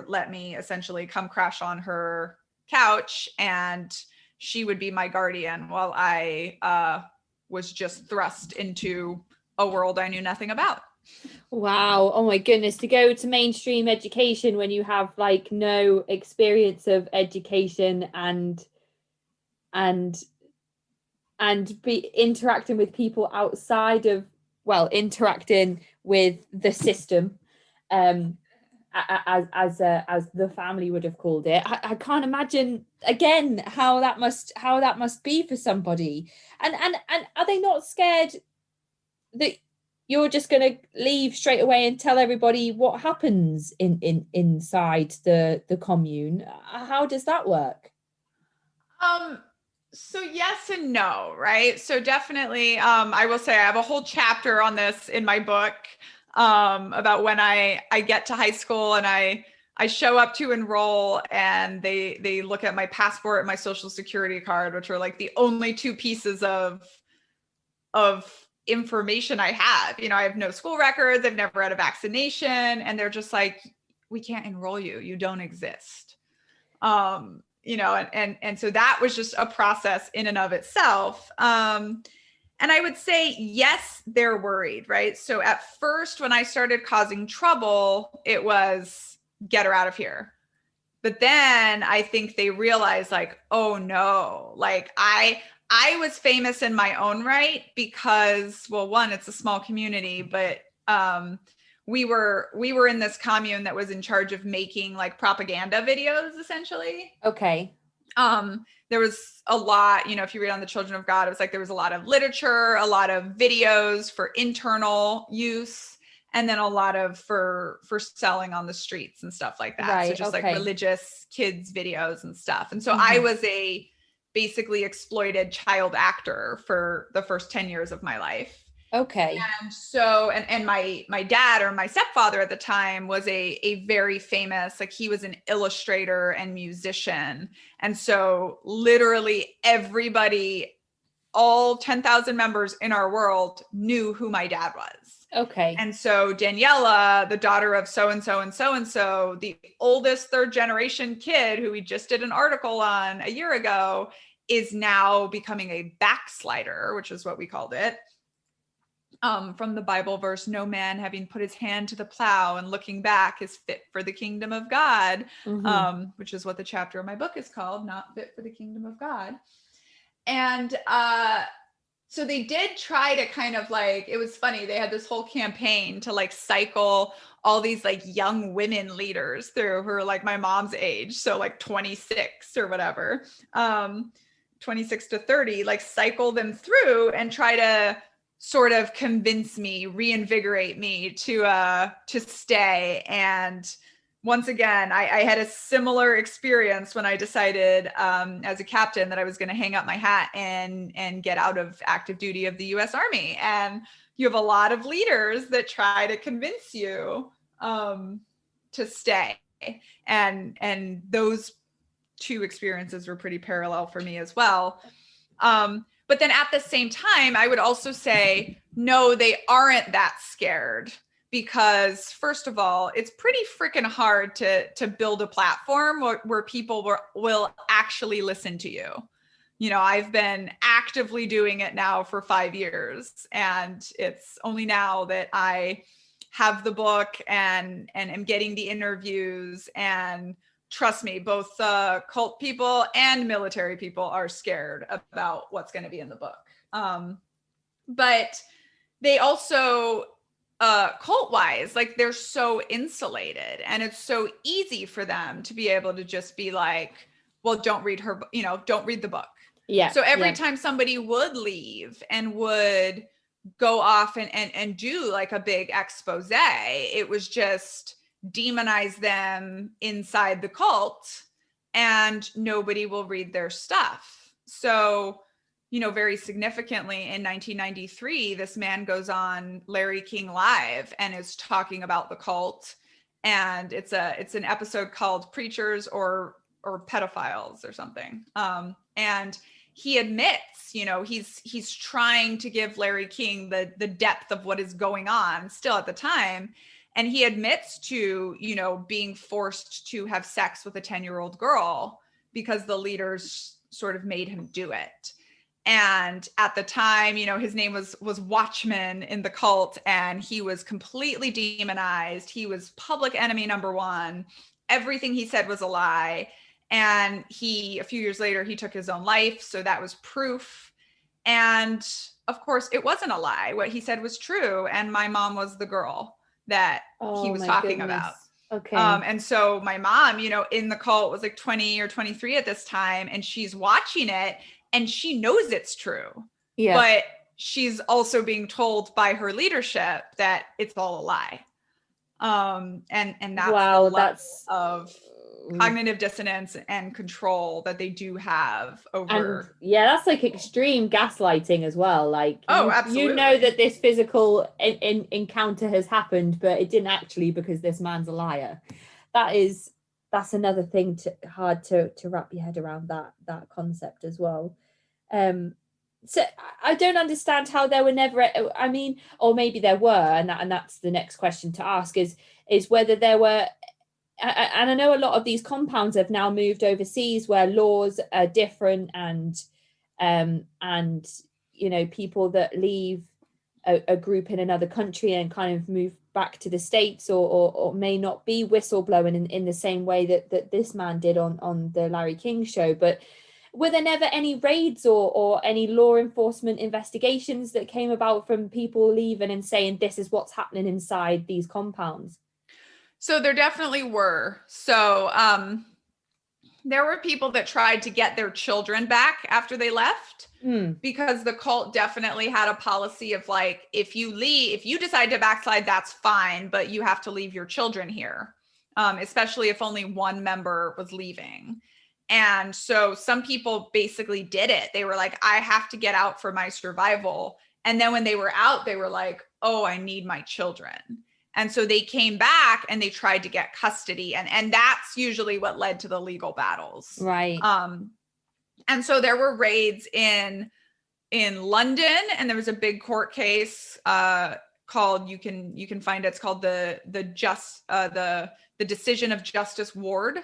let me essentially come crash on her couch, and she would be my guardian while I was just thrust into a world I knew nothing about. Wow. Oh my goodness. To go to mainstream education when you have like no experience of education and be interacting with people outside of, interacting with the system, as the family would have called it. I can't imagine again how that must be for somebody. And are they not scared that you're just going to leave straight away and tell everybody what happens inside the commune? How does that work? So yes and no, right? So definitely, I will say I have a whole chapter on this in my book, about when I get to high school and I show up to enroll, and they look at my passport and my social security card, which are like the only 2 pieces of information I have. You know, I have no school records, I've never had a vaccination, and they're just like, we can't enroll you, you don't exist. You know, and so that was just a process in and of itself. And I would say, yes, they're worried, right? So at first, when I started causing trouble, it was get her out of here. But then I think they realized like, oh no, like I was famous in my own right because, well, one, it's a small community, but we were in this commune that was in charge of making like propaganda videos, essentially. Okay. There was a lot, you know, if you read on the Children of God, it was like there was a lot of literature, a lot of videos for internal use, and then a lot of for selling on the streets and stuff like that. Right, so just like religious kids videos and stuff. And so I was a basically exploited child actor for the first 10 years of my life. Okay. And so, and my dad, or my stepfather at the time, was a very famous, like he was an illustrator and musician. And so literally everybody, all 10,000 members in our world knew who my dad was. Okay. And so Daniella, the daughter of so-and-so and so-and-so, the oldest 3rd generation kid who we just did an article on a year ago, is now becoming a backslider, which is what we called it. From the Bible verse, no man having put his hand to the plow and looking back is fit for the kingdom of God, which is what the chapter of my book is called, Not Fit for the Kingdom of God. And so they did try to kind of like, it was funny, they had this whole campaign to like cycle all these like young women leaders through who are like my mom's age, so like 26 or whatever, 26 to 30, like cycle them through and try to sort of convince me, reinvigorate me to stay. And once again, I had a similar experience when I decided as a captain that I was going to hang up my hat and get out of active duty of the U.S. Army. And you have a lot of leaders that try to convince you to stay. And those 2 experiences were pretty parallel for me as well. But then at the same time, I would also say, no, they aren't that scared, because first of all, it's pretty freaking hard to build a platform where people will actually listen to you. You know, I've been actively doing it now for 5 years, and it's only now that I have the book and am getting the interviews. And trust me, both cult people and military people are scared about what's going to be in the book. But they also, cult-wise, like they're so insulated, and it's so easy for them to be able to just be like, well, don't read her, don't read the book. Yeah. So every time somebody would leave and would go off and do like a big expose, it was just demonize them inside the cult, and nobody will read their stuff. So, very significantly in 1993, this man goes on Larry King Live and is talking about the cult. And it's an episode called Preachers or Pedophiles or something. And he admits, he's trying to give Larry King the depth of what is going on still at the time. And he admits to, being forced to have sex with a 10-year-old girl because the leaders sort of made him do it. And at the time, his name was Watchman in the cult, and he was completely demonized. He was public enemy number one. Everything he said was a lie. And a few years later, he took his own life. So that was proof. And of course, it wasn't a lie. What he said was true. And my mom was the girl that he was talking about. Okay. And so my mom, in the cult was like 20 or 23 at this time, and she's watching it and she knows it's true. Yeah. But she's also being told by her leadership that it's all a lie. And that's wow, the level of cognitive dissonance and control that they do have over. And that's like extreme gaslighting as well. Like, absolutely. You know that this physical encounter has happened, but it didn't actually, because this man's a liar. That's another thing hard to wrap your head around, that concept as well. So I don't understand how there were never, or maybe there were, and that's the next question to ask is whether there were. And I know a lot of these compounds have now moved overseas where laws are different, and people that leave a group in another country and kind of move back to the States or may not be whistleblowing in the same way that this man did on the Larry King show. But were there never any raids or any law enforcement investigations that came about from people leaving and saying this is what's happening inside these compounds? So there definitely were. So there were people that tried to get their children back after they left, because the cult definitely had a policy of like, if you decide to backslide, that's fine, but you have to leave your children here, especially if only one member was leaving. And so some people basically did it. They were like, I have to get out for my survival. And then when they were out, they were like, oh, I need my children. And so they came back and they tried to get custody. And that's usually what led to the legal battles. Right. And so there were raids in London, and there was a big court case called, you can find it, it's called the Decision of Justice Ward,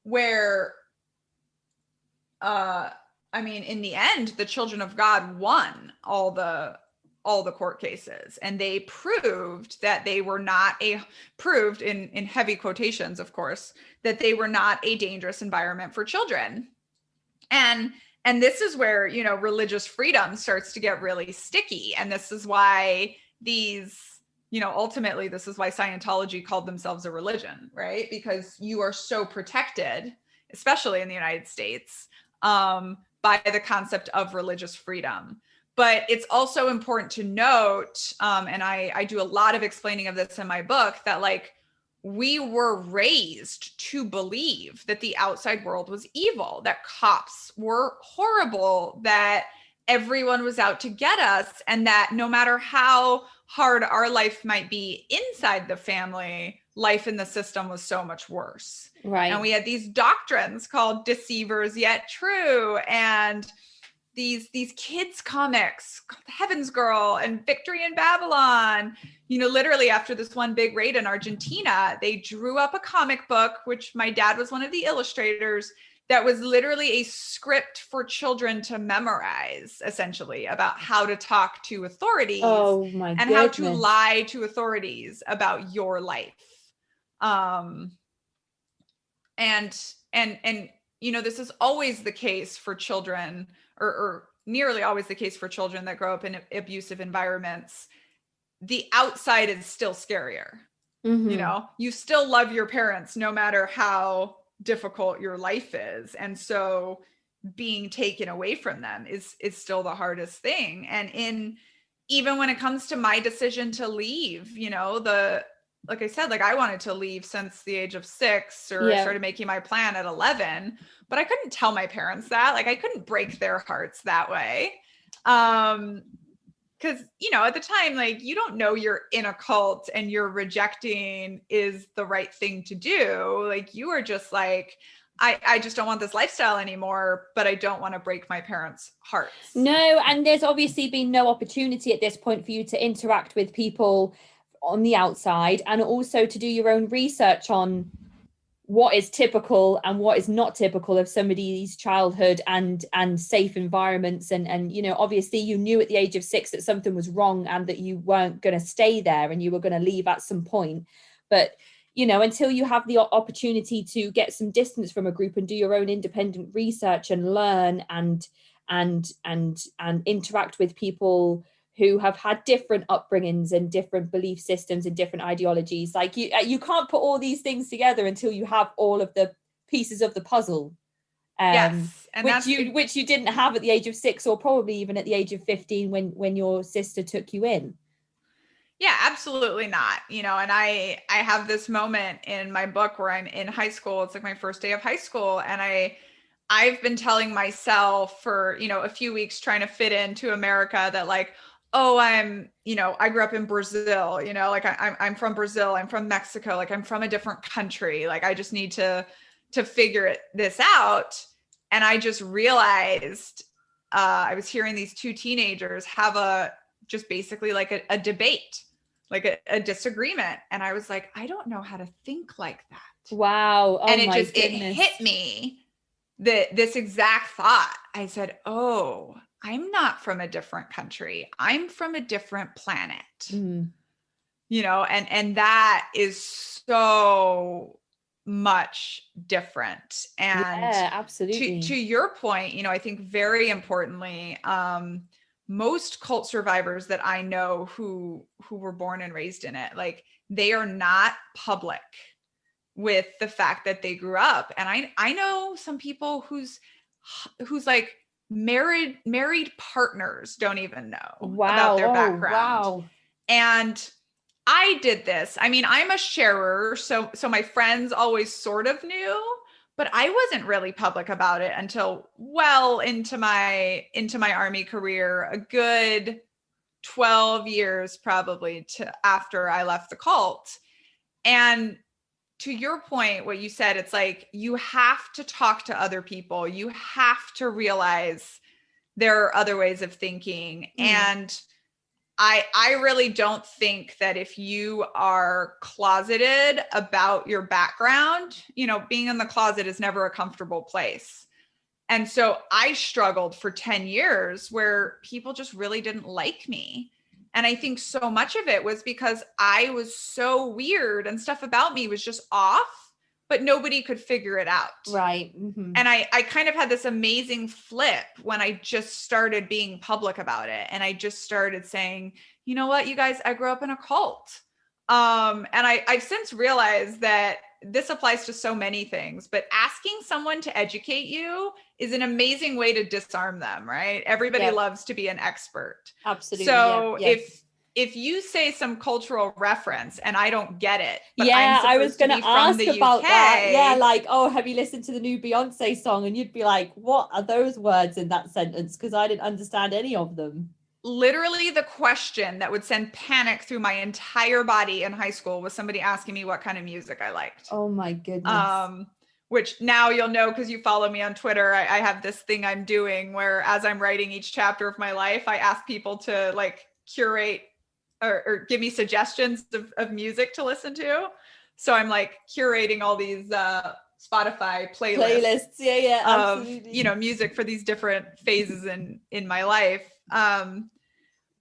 where in the end, the Children of God won all the court cases, and they proved that they were not proved in heavy quotations, of course, that they were not a dangerous environment for children. And this is where, religious freedom starts to get really sticky. And this is why ultimately this is why Scientology called themselves a religion, right? Because you are so protected, especially in the United States, by the concept of religious freedom. But it's also important to note, and I do a lot of explaining of this in my book, that like we were raised to believe that the outside world was evil, that cops were horrible, that everyone was out to get us, and that no matter how hard our life might be inside the family, life in the system was so much worse. Right. And we had these doctrines called Deceivers Yet True, and these kids comics, Heaven's Girl and Victory in Babylon. Literally after this one big raid in Argentina, they drew up a comic book, which my dad was one of the illustrators, that was literally a script for children to memorize, essentially, about how to talk to authorities and how to lie to authorities about your life. And this is always the case for children, or nearly always the case for children that grow up in abusive environments. The outside is still scarier. You still love your parents no matter how difficult your life is. And so being taken away from them is still the hardest thing. And even when it comes to my decision to leave, like I said, I wanted to leave since the age of 6, or I started making my plan at 11, but I couldn't tell my parents that. I couldn't break their hearts that way. Because, at the time, you don't know you're in a cult and you're rejecting is the right thing to do. You are just I just don't want this lifestyle anymore, but I don't want to break my parents' hearts. No, and there's obviously been no opportunity at this point for you to interact with people on the outside, and also to do your own research on what is typical and what is not typical of somebody's childhood and safe environments. And obviously you knew at the age of 6 that something was wrong and that you weren't going to stay there and you were going to leave at some point. But until you have the opportunity to get some distance from a group and do your own independent research and learn and interact with people who have had different upbringings and different belief systems and different ideologies, you can't put all these things together until you have all of the pieces of the puzzle. Yes, and which you didn't have at the age of 6, or probably even at the age of 15 when your sister took you in. Yeah, absolutely not. And I have this moment in my book where I'm in high school. It's my first day of high school. And I've been telling myself for, a few weeks trying to fit into America that I grew up in Brazil, I'm from Brazil, I'm from Mexico, I'm from a different country. I just need to figure this out. And I just realized I was hearing these 2 teenagers have just basically a debate, a disagreement. And I was I don't know how to think like that. Wow. Oh, and it hit me this exact thought. I said, oh, I'm not from a different country. I'm from a different planet. And that is so much different. And yeah, absolutely. To your point, I think very importantly, most cult survivors that I know who were born and raised in it, they are not public with the fact that they grew up. And I know some people whose married partners don't even know about their background. Wow. And I did this. I'm a sharer, so my friends always sort of knew, but I wasn't really public about it until well into my Army career, a good 12 years probably after I left the cult. And to your point, what you said, it's you have to talk to other people. You have to realize there are other ways of thinking. And I really don't think that if you are closeted about your background, being in the closet is never a comfortable place. And so I struggled for 10 years where people just really didn't like me. And I think so much of it was because I was so weird and stuff about me was just off, but nobody could figure it out. Right. Mm-hmm. And I kind of had this amazing flip when I just started being public about it. And I just started saying, you know what, you guys, I grew up in a cult. And I've since realized that this applies to so many things, but asking someone to educate you is an amazing way to disarm them, right? Everybody loves to be an expert. Absolutely. So if you say some cultural reference and I don't get it, but I was going to ask about UK, that. Yeah, oh, have you listened to the new Beyonce song? And you'd be like, what are those words in that sentence? Because I didn't understand any of them. Literally the question that would send panic through my entire body in high school was somebody asking me what kind of music I liked. Oh my goodness. Which now you'll know because you follow me on Twitter. I have this thing I'm doing where as I'm writing each chapter of my life, I ask people to curate or give me suggestions of music to listen to. So I'm curating all these Spotify Playlists. Yeah, of, absolutely. music for these different phases in my life.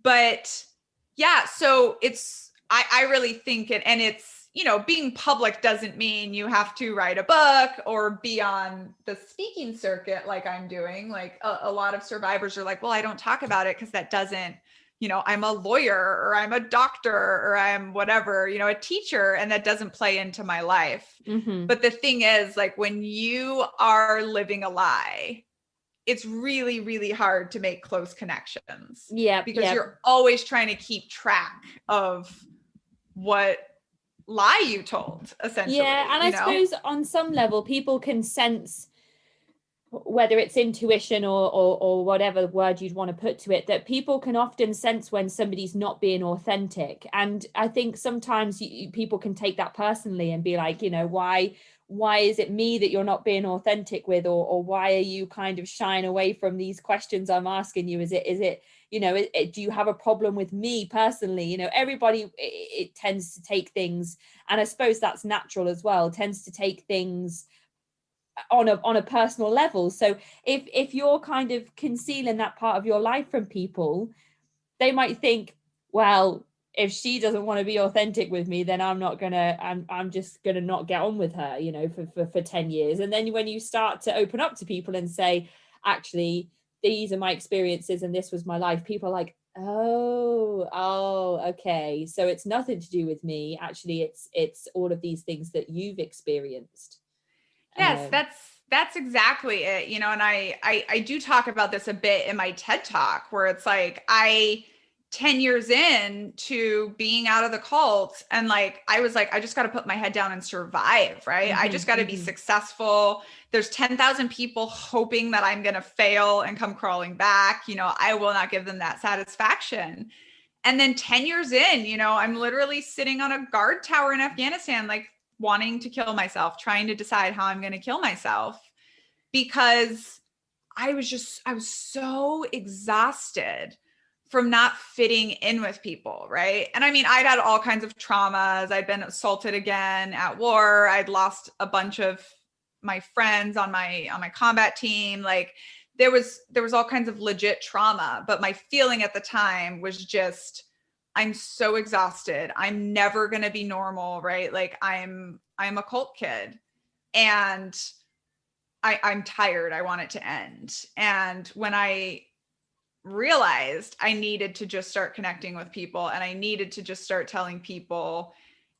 But yeah, so I really think it, and it's, being public doesn't mean you have to write a book or be on the speaking circuit like I'm doing. Like a lot of survivors are like, well, I don't talk about it because that doesn't, I'm a lawyer or I'm a doctor or I'm whatever, a teacher, and that doesn't play into my life. Mm-hmm. But the thing is, like, when you are living a lie, it's really, really hard to make close connections. Yeah. Because you're always trying to keep track of what lie you told, essentially. Yeah. And I suppose on some level, people can sense, whether it's intuition or whatever word you'd want to put to it, that people can often sense when somebody's not being authentic. And I think sometimes people can take that personally and be like, why is it me that you're not being authentic with, or why are you kind of shying away from these questions I'm asking you? Is it do you have a problem with me personally? Everybody, it tends to take things, and I suppose that's natural as well, tends to take things on a personal level. So if you're kind of concealing that part of your life from people, they might think, well, if she doesn't want to be authentic with me, then I'm just gonna not get on with her, for 10 years. And then when you start to open up to people and say, actually, these are my experiences and this was my life, people are like, oh, okay, so it's nothing to do with me. Actually, it's all of these things that you've experienced. Yes, that's exactly it. And I do talk about this a bit in my TED Talk, where it's like 10 years in to being out of the cult, and like I was like, I just got to put my head down and survive, right? I just got to be successful. There's 10,000 people hoping that I'm going to fail and come crawling back. I will not give them that satisfaction. And then 10 years in, I'm literally sitting on a guard tower in Afghanistan, like wanting to kill myself, trying to decide how I'm going to kill myself, because I was so exhausted from not fitting in with people, right? And I mean, I'd had all kinds of traumas. I'd been assaulted again at war. I'd lost a bunch of my friends on my combat team. Like there was all kinds of legit trauma, but my feeling at the time was just, I'm so exhausted. I'm never going to be normal, right? Like I'm a cult kid, and I'm tired. I want it to end. And when I realized I needed to just start connecting with people, and I needed to just start telling people,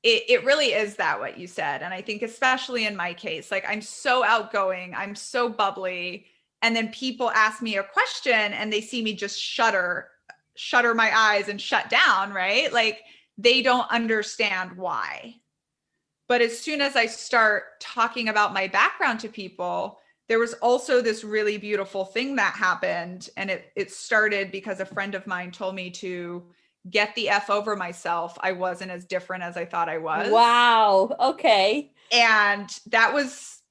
it really is that what you said. And I think especially in my case, like I'm so outgoing, I'm so bubbly, and then people ask me a question and they see me just shudder my eyes and shut down, right? Like they don't understand why. But as soon as I start talking about my background to people, there was also this really beautiful thing that happened. And it started because a friend of mine told me to get the F over myself. I wasn't as different as I thought I was. Wow. Okay. And that was,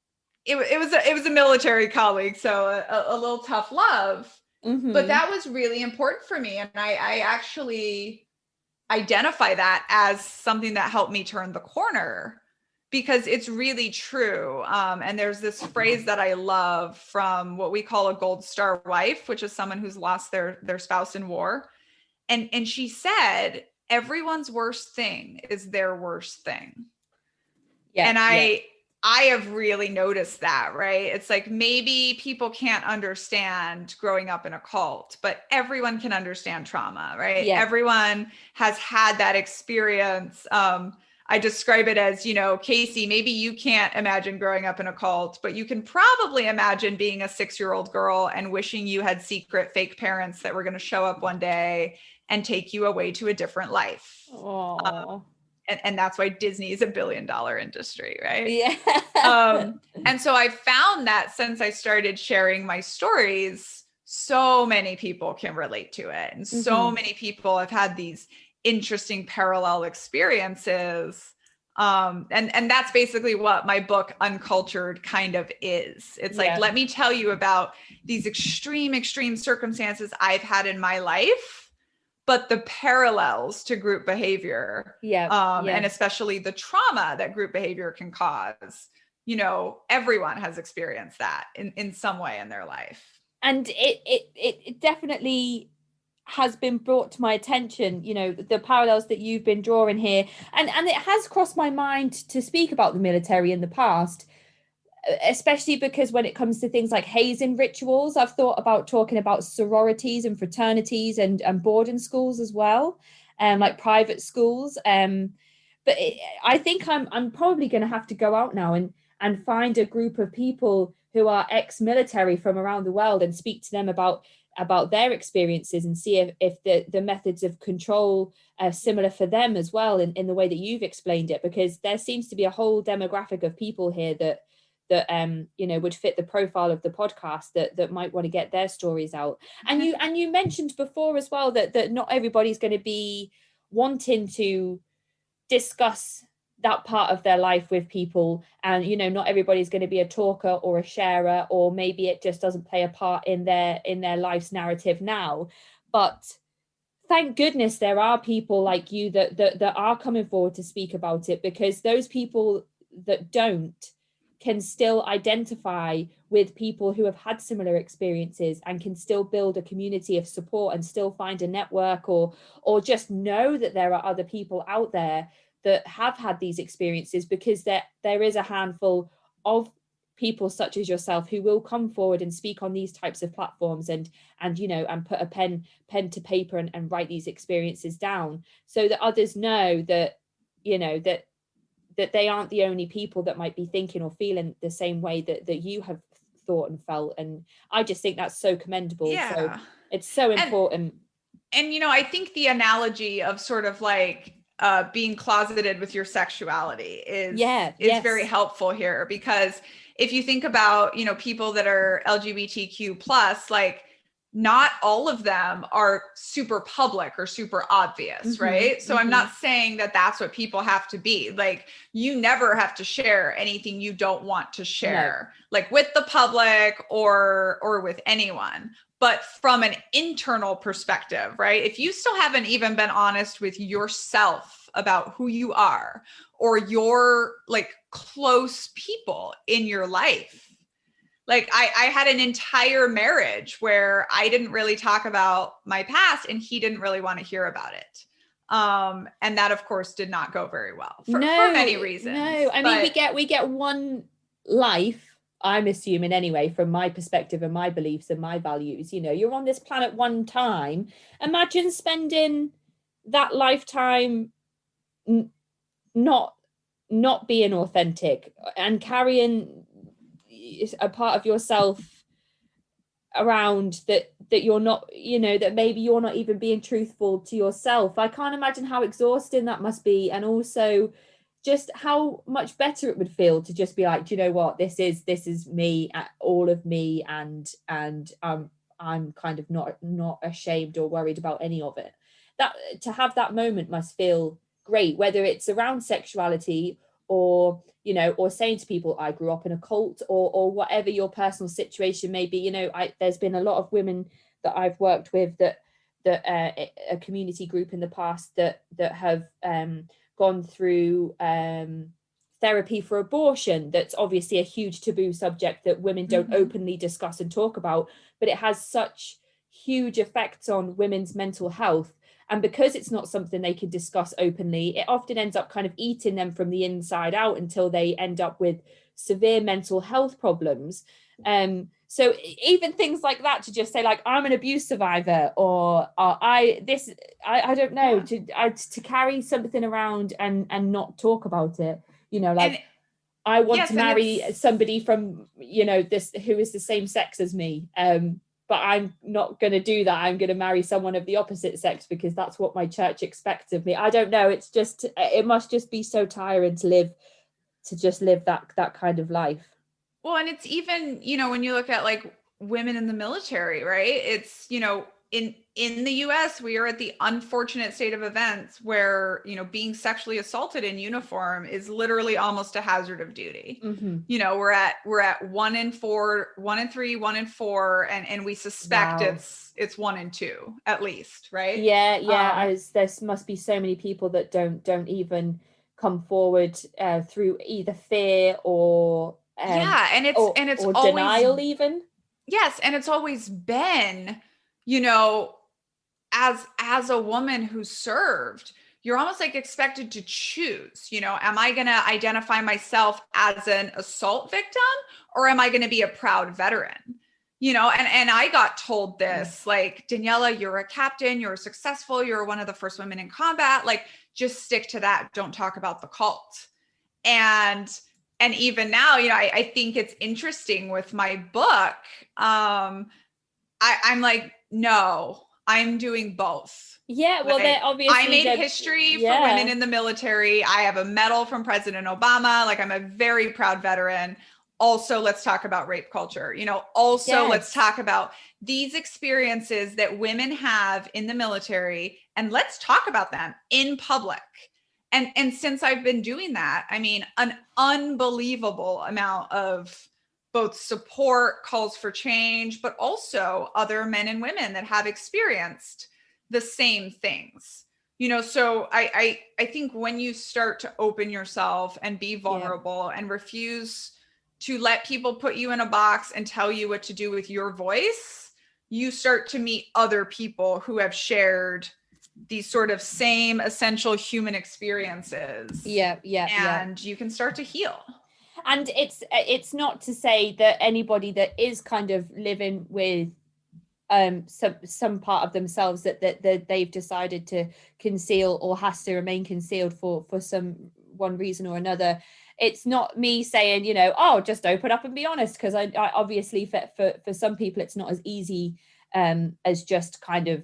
it was a military colleague. So a little tough love. Mm-hmm. But that was really important for me. And I actually identify that as something that helped me turn the corner, because it's really true. And there's this phrase that I love from what we call a gold star wife, which is someone who's lost their spouse in war. And she said, everyone's worst thing is their worst thing. Yeah. And I have really noticed that, right? It's like, maybe people can't understand growing up in a cult, but everyone can understand trauma, right? Yeah. Everyone has had that experience. I describe it as, Casey, maybe you can't imagine growing up in a cult, but you can probably imagine being a 6-year-old girl and wishing you had secret fake parents that were going to show up one day and take you away to a different life. And that's why Disney is $1 billion industry, right? Yeah. And so I found that since I started sharing my stories, so many people can relate to it. And so many people have had these interesting parallel experiences. And that's basically what my book Uncultured kind of is. It's like, let me tell you about these extreme circumstances I've had in my life, but the parallels to group behavior, and especially the trauma that group behavior can cause, everyone has experienced that in some way in their life. And it definitely has been brought to my attention, the parallels that you've been drawing here. And it has crossed my mind to speak about the military in the past, especially because when it comes to things like hazing rituals, I've thought about talking about sororities and fraternities and boarding schools as well, like private schools. But I think I'm probably going to have to go out now and find a group of people who are ex-military from around the world and speak to them about their experiences and see if the methods of control are similar for them as well in the way that you've explained it, because there seems to be a whole demographic of people here that would fit the profile of the podcast that might want to get their stories out. And you mentioned before as well that not everybody's going to be wanting to discuss that part of their life with people, and not everybody's going to be a talker or a sharer, or maybe it just doesn't play a part in their life's narrative now. But thank goodness there are people like you that are coming forward to speak about it, because those people that don't can still identify with people who have had similar experiences and can still build a community of support and still find a network, or just know that there are other people out there that have had these experiences, because there is a handful of people such as yourself who will come forward and speak on these types of platforms and put a pen to paper and write these experiences down, so that others know that that they aren't the only people that might be thinking or feeling the same way that you have thought and felt. And I just think that's so commendable. Yeah. So it's so important. And I think the analogy of sort of like being closeted with your sexuality is very helpful here, because if you think about, people that are LGBTQ plus, like not all of them are super public or super obvious, right? So I'm not saying that that's what people have to be. Like, you never have to share anything you don't want to share, like with the public or with anyone. But from an internal perspective, right? If you still haven't even been honest with yourself about who you are, or your like close people in your life. Like I had an entire marriage where I didn't really talk about my past, and he didn't really want to hear about it. And that of course did not go very well for many reasons. No, I mean, we get one life, I'm assuming anyway, from my perspective and my beliefs and my values. You're on this planet one time. Imagine spending that lifetime not being authentic and carrying a part of yourself around that you're not, that maybe you're not even being truthful to yourself. I can't imagine how exhausting that must be, and also just how much better it would feel to just be like, do you know what, this is me, all of me, and I'm kind of not ashamed or worried about any of it. That to have that moment must feel great, whether it's around sexuality or or saying to people, I grew up in a cult, or whatever your personal situation may be. There's been a lot of women that I've worked with that a community group in the past that have gone through therapy for abortion. That's obviously a huge taboo subject that women don't openly discuss and talk about, but it has such huge effects on women's mental health. And because it's not something they can discuss openly, it often ends up kind of eating them from the inside out until they end up with severe mental health problems. So even things like that, to just say like, I'm an abuse survivor, or I don't know, to carry something around and not talk about it, I want to marry somebody from, this who is the same sex as me. But I'm not going to do that. I'm going to marry someone of the opposite sex because that's what my church expects of me. I don't know. It's just, it must just be so tiring to live that kind of life. Well, and it's even, when you look at like women in the military, right? It's, in the US, we are at the unfortunate state of events where, being sexually assaulted in uniform is literally almost a hazard of duty. We're at 1 in 4, 1 in 3, 1 in 4, and we suspect it's 1 in 2 at least, right? Yeah. There must be so many people that don't even come forward through either fear or And it's or always denial even. Yes, and it's always been, as a woman who served, you're almost like expected to choose, am I going to identify myself as an assault victim, or am I going to be a proud veteran? And I got told this, like, Daniella, you're a captain, you're successful, you're one of the first women in combat, like, just stick to that. Don't talk about the cult. And even now, I think it's interesting with my book. I'm like, no, I'm doing both. Yeah, well, they're obviously I made history for women in the military. I have a medal from President Obama. Like, I'm a very proud veteran. Also, let's talk about rape culture. Let's talk about these experiences that women have in the military, and let's talk about them in public. And since I've been doing that, I mean, an unbelievable amount of both support, calls for change, but also other men and women that have experienced the same things. So I think when you start to open yourself and be vulnerable and refuse to let people put you in a box and tell you what to do with your voice, you start to meet other people who have shared these sort of same essential human experiences. And you can start to heal. And it's not to say that anybody that is kind of living with some part of themselves that they've decided to conceal or has to remain concealed for some one reason or another. It's not me saying, just open up and be honest, because I obviously for some people it's not as easy as just kind of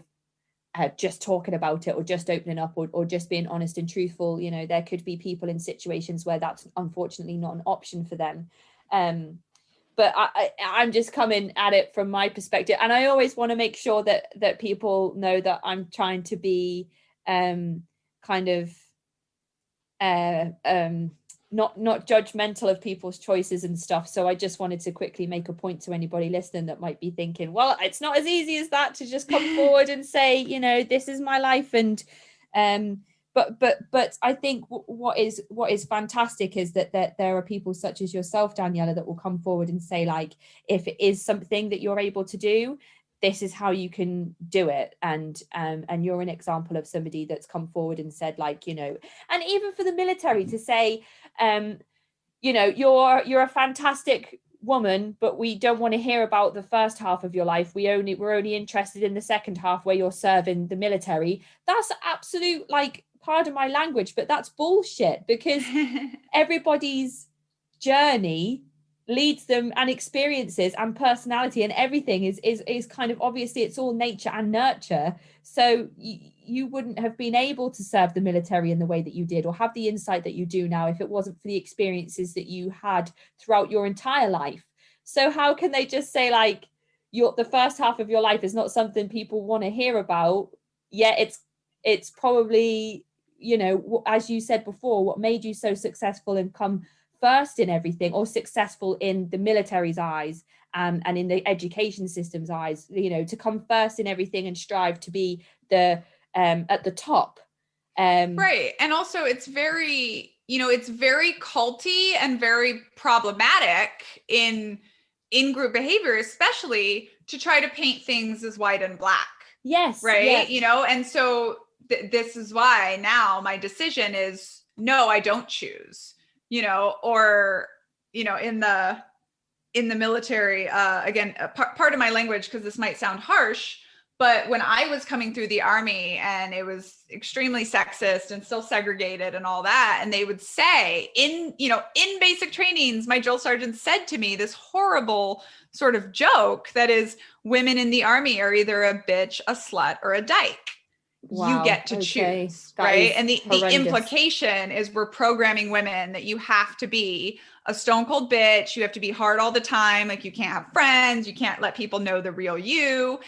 just talking about it, or just opening up, or just being honest and truthful. There could be people in situations where that's unfortunately not an option for them. But I'm just coming at it from my perspective, and I always want to make sure that people know that I'm trying to be kind of not judgmental of people's choices and stuff. So I just wanted to quickly make a point to anybody listening that might be thinking, well, it's not as easy as that to just come forward and say, this is my life. And but I think what is fantastic is that there are people such as yourself, Daniella, that will come forward and say, like, if it is something that you're able to do, this is how you can do it. And you're an example of somebody that's come forward and said, like, and even for the military to say, you're a fantastic woman, but we don't want to hear about the first half of your life. We're only interested in the second half where you're serving the military. That's absolute, like, pardon my language, but that's bullshit, because everybody's journey leads them, and experiences and personality and everything is kind of, obviously it's all nature and nurture. So you wouldn't have been able to serve the military in the way that you did, or have the insight that you do now, if it wasn't for the experiences that you had throughout your entire life. So how can they just say, like, the first half of your life is not something people want to hear about? It's probably, as you said before, what made you so successful and come first in everything, or successful in the military's eyes, and in the education system's eyes, to come first in everything and strive to be the at the top. Right. And also it's very, it's very culty and very problematic in group behavior, especially to try to paint things as white and black. Yes. Right. Yes. And so this is why now my decision is, no, I don't choose. Or, in the military, again, part of my language, because this might sound harsh, but when I was coming through the Army, and it was extremely sexist and still segregated and all that, and they would say in basic trainings, my drill sergeant said to me this horrible sort of joke that is, women in the Army are either a bitch, a slut, or a dyke. Wow. You get to choose, right? And the implication is we're programming women that you have to be a stone cold bitch. You have to be hard all the time. Like, you can't have friends. You can't let people know the real you.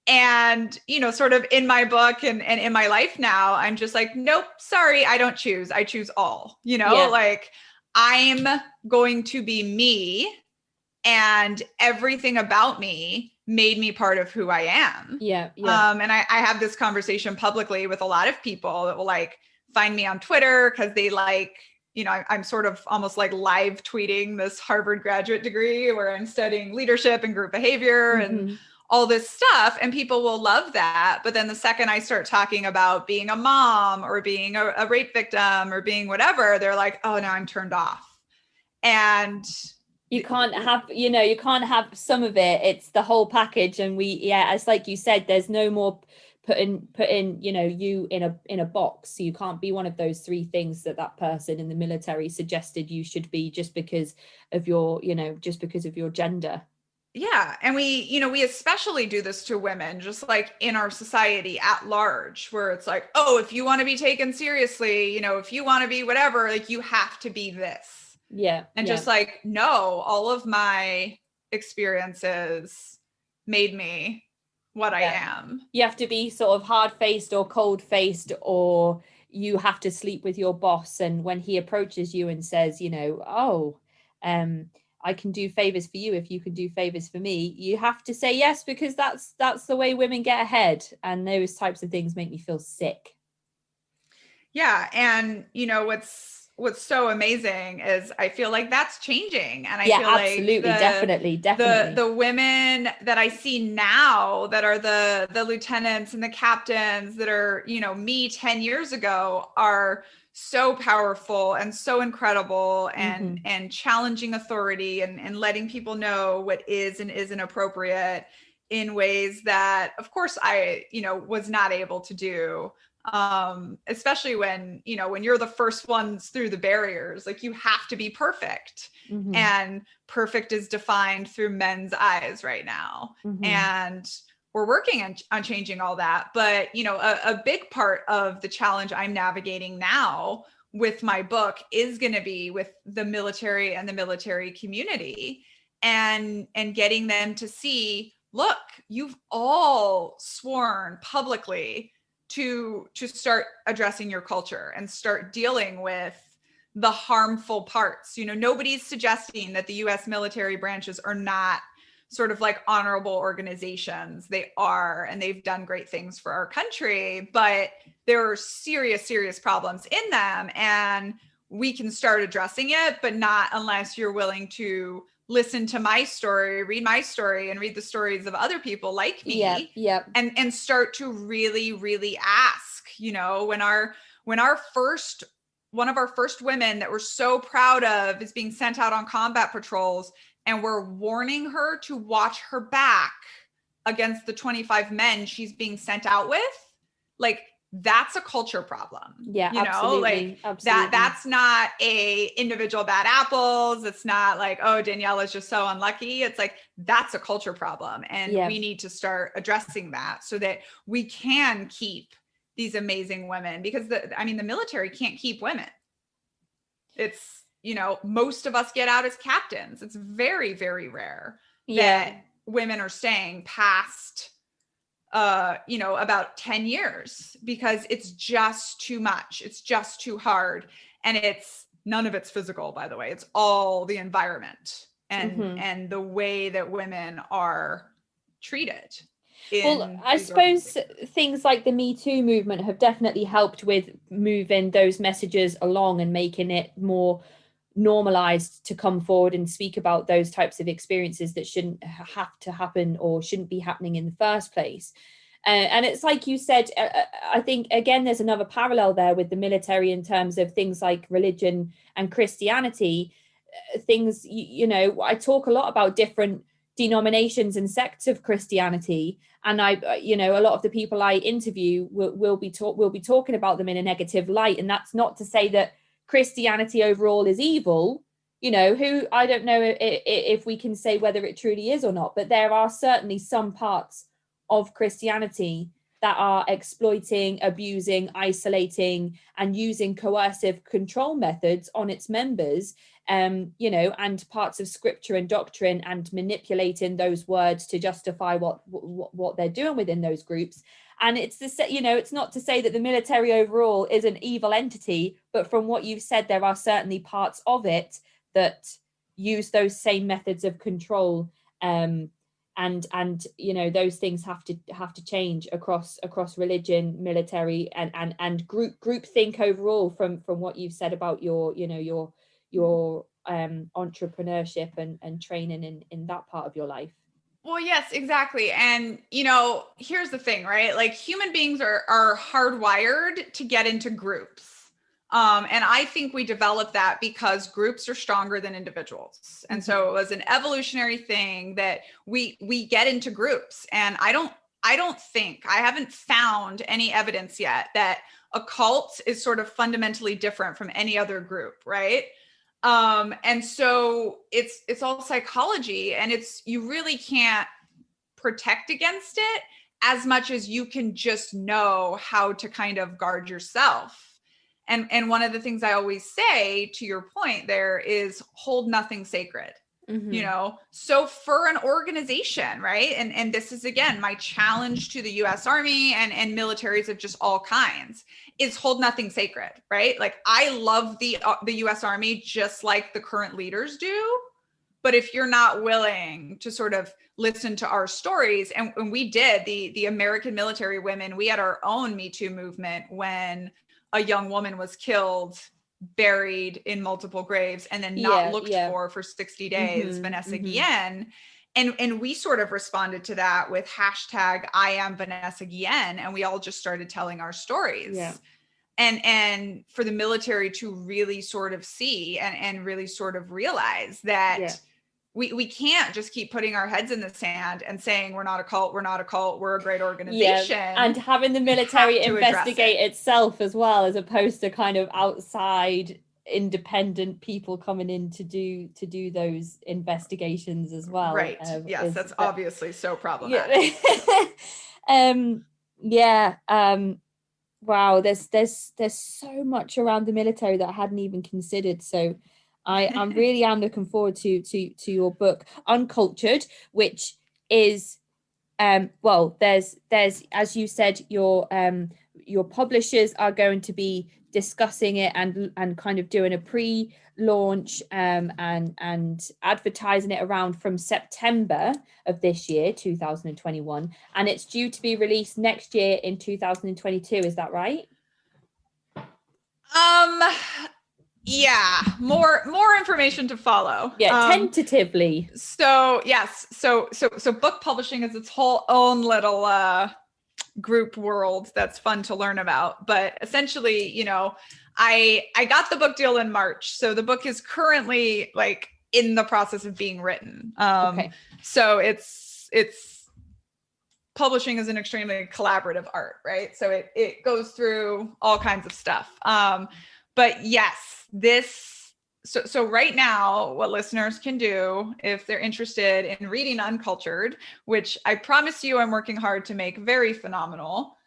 And, sort of in my book and in my life now, I'm just like, nope, sorry, I don't choose. I choose all, like, I'm going to be me, and everything about me made me part of who I am. Yeah. And I have this conversation publicly with a lot of people that will, like, find me on Twitter because they like I'm sort of almost like live tweeting this Harvard graduate degree where I'm studying leadership and group behavior and all this stuff. And people will love that. But then the second I start talking about being a mom or being a rape victim or being whatever, they're like, oh, now I'm turned off. And you can't have some of it. It's the whole package. And as like you said, there's no more putting you in a box. You can't be one of those three things that person in the military suggested you should be just because of your gender. Yeah. And we especially do this to women, just like in our society at large, where it's like, oh, if you want to be taken seriously, if you want to be whatever, like you have to be this. Yeah. And just like, no, all of my experiences made me what I am. You have to be sort of hard-faced or cold-faced, or you have to sleep with your boss. And when he approaches you and says, I can do favors for you if you can do favors for me, you have to say yes, because that's the way women get ahead. And those types of things make me feel sick. Yeah. And what's so amazing is I feel like that's changing. And I feel absolutely, like definitely. The women that I see now that are the lieutenants and the captains that are, me 10 years ago are so powerful and so incredible and challenging authority and letting people know what is and isn't appropriate in ways that, of course, I, was not able to do. Especially when you're the first ones through the barriers, like you have to be perfect, and perfect is defined through men's eyes right now. And we're working on changing all that. But, a big part of the challenge I'm navigating now with my book is going to be with the military and the military community and getting them to see, look, you've all sworn publicly to start addressing your culture and start dealing with the harmful parts. Nobody's suggesting that the U.S. military branches are not sort of like honorable organizations. They are, and they've done great things for our country, but there are serious, serious problems in them. And we can start addressing it, but not unless you're willing to listen to my story, read my story, and read the stories of other people like me. And start to really, really ask, when one of our first women that we're so proud of is being sent out on combat patrols, and we're warning her to watch her back against the 25 men she's being sent out with, like, that's a culture problem. Absolutely. That's not a individual bad apples. It's not like, oh, Daniella's just so unlucky. It's like, that's a culture problem. And we need to start addressing that so that we can keep these amazing women, because the military can't keep women. It's, most of us get out as captains. It's very, very rare that women are staying past about 10 years, because it's just too much. It's just too hard. And none of it's physical, by the way. It's all the environment and the way that women are treated. Well, I suppose things like the Me Too movement have definitely helped with moving those messages along and making it more normalized to come forward and speak about those types of experiences that shouldn't have to happen or shouldn't be happening in the first place. And it's like you said, I think, again, there's another parallel there with the military in terms of things like religion and Christianity. Things, I talk a lot about different denominations and sects of Christianity. And a lot of the people I interview will be talking about them in a negative light. And that's not to say that Christianity overall is evil, who I don't know if we can say whether it truly is or not, but there are certainly some parts of Christianity that are exploiting, abusing, isolating, and using coercive control methods on its members, and parts of scripture and doctrine, and manipulating those words to justify what they're doing within those groups. And it's not to say that the military overall is an evil entity, but from what you've said, there are certainly parts of it that use those same methods of control, and and you know, those things have to change across religion, military, and group think overall, from what you've said about your, you know, your entrepreneurship and training in that part of your life. Well, yes, exactly. And, you know, here's the thing, right? Like, human beings are hardwired to get into groups. And I think we developed that because groups are stronger than individuals. And so it was an evolutionary thing that we get into groups. And I haven't found any evidence yet that a cult is sort of fundamentally different from any other group, right? And so it's all psychology, and you really can't protect against it as much as you can just know how to kind of guard yourself. And one of the things I always say, to your point there, is hold nothing sacred. You know, so for an organization, right? And this is, again, my challenge to the US Army and militaries of just all kinds, is hold nothing sacred, right? Like, I love the US Army just like the current leaders do. But if you're not willing to sort of listen to our stories, and we did, the American military women, we had our own Me Too movement when a young woman was killed, buried in multiple graves, and then not looked for 60 days, Vanessa Guillen. And we sort of responded to that with hashtag I am Vanessa Guillen. And we all just started telling our stories. Yeah. And for the military to really sort of see and really sort of realize that we can't just keep putting our heads in the sand and saying, we're not a cult, we're a great organization. Yeah. And having the military investigate itself as well, as opposed to kind of outside independent people coming in to do those investigations as well. Right. Yes, that's obviously so problematic. Wow, there's so much around the military that I hadn't even considered. So I really am looking forward to your book Uncultured, which is there's as you said, your publishers are going to be discussing it and kind of doing a pre-launch and advertising it around from September of this year, 2021, and it's due to be released next year in 2022. Is that right? Yeah, more information to follow. Yeah, tentatively. So yes, so book publishing is its whole own little group world that's fun to learn about. But essentially, you know, I got the book deal in March, so the book is currently like in the process of being written. So it's publishing is an extremely collaborative art, right? So it goes through all kinds of stuff. But yes, so right now, what listeners can do if they're interested in reading Uncultured, which I promise you I'm working hard to make very phenomenal,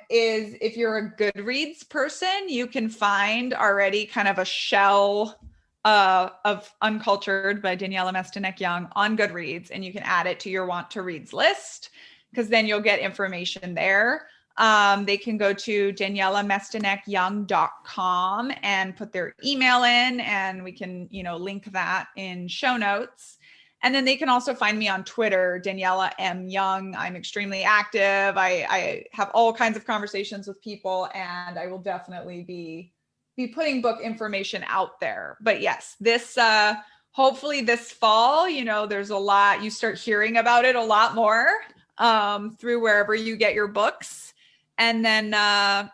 is if you're a Goodreads person, you can find already kind of a shell of Uncultured by Daniella Mestenek-Young on Goodreads, and you can add it to your want to reads list, because then you'll get information there. They can go to DanielaMestenekYoung.com and put their email in, and we can, you know, link that in show notes. And then they can also find me on Twitter, Daniella M. Young. I'm extremely active. I have all kinds of conversations with people, and I will definitely be putting book information out there. But yes, this hopefully this fall, you know, there's a lot, you start hearing about it a lot more through wherever you get your books. And then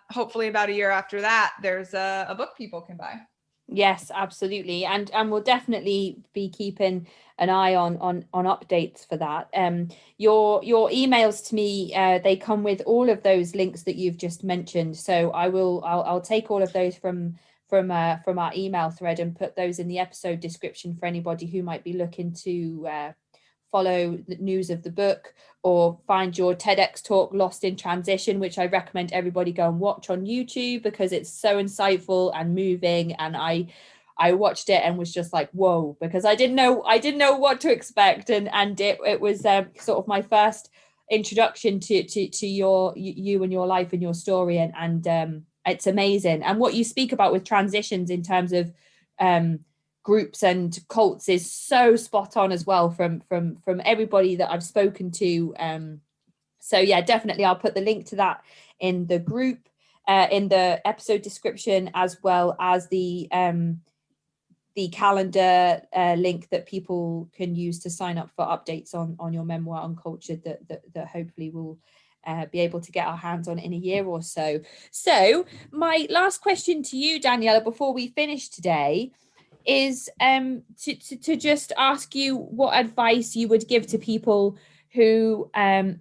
hopefully about a year after that, there's a book people can buy. Yes, absolutely. And we'll definitely be keeping an eye on updates for that. Your emails to me, they come with all of those links that you've just mentioned. So I'll take all of those from our email thread and put those in the episode description for anybody who might be looking to follow the news of the book, or find your TEDx talk Lost in Transition, which I recommend everybody go and watch on YouTube, because it's so insightful and moving. And I watched it and was just like, whoa, because I didn't know what to expect, and it was sort of my first introduction to you and your life and your story, and it's amazing. And what you speak about with transitions in terms of groups and cults is so spot on as well from everybody that I've spoken to. So yeah, definitely I'll put the link to that in the group, in the episode description, as well as the calendar link that people can use to sign up for updates on your memoir Uncultured that hopefully will be able to get our hands on in a year or so. So my last question to you, Daniella, before we finish today, is to just ask you what advice you would give to people who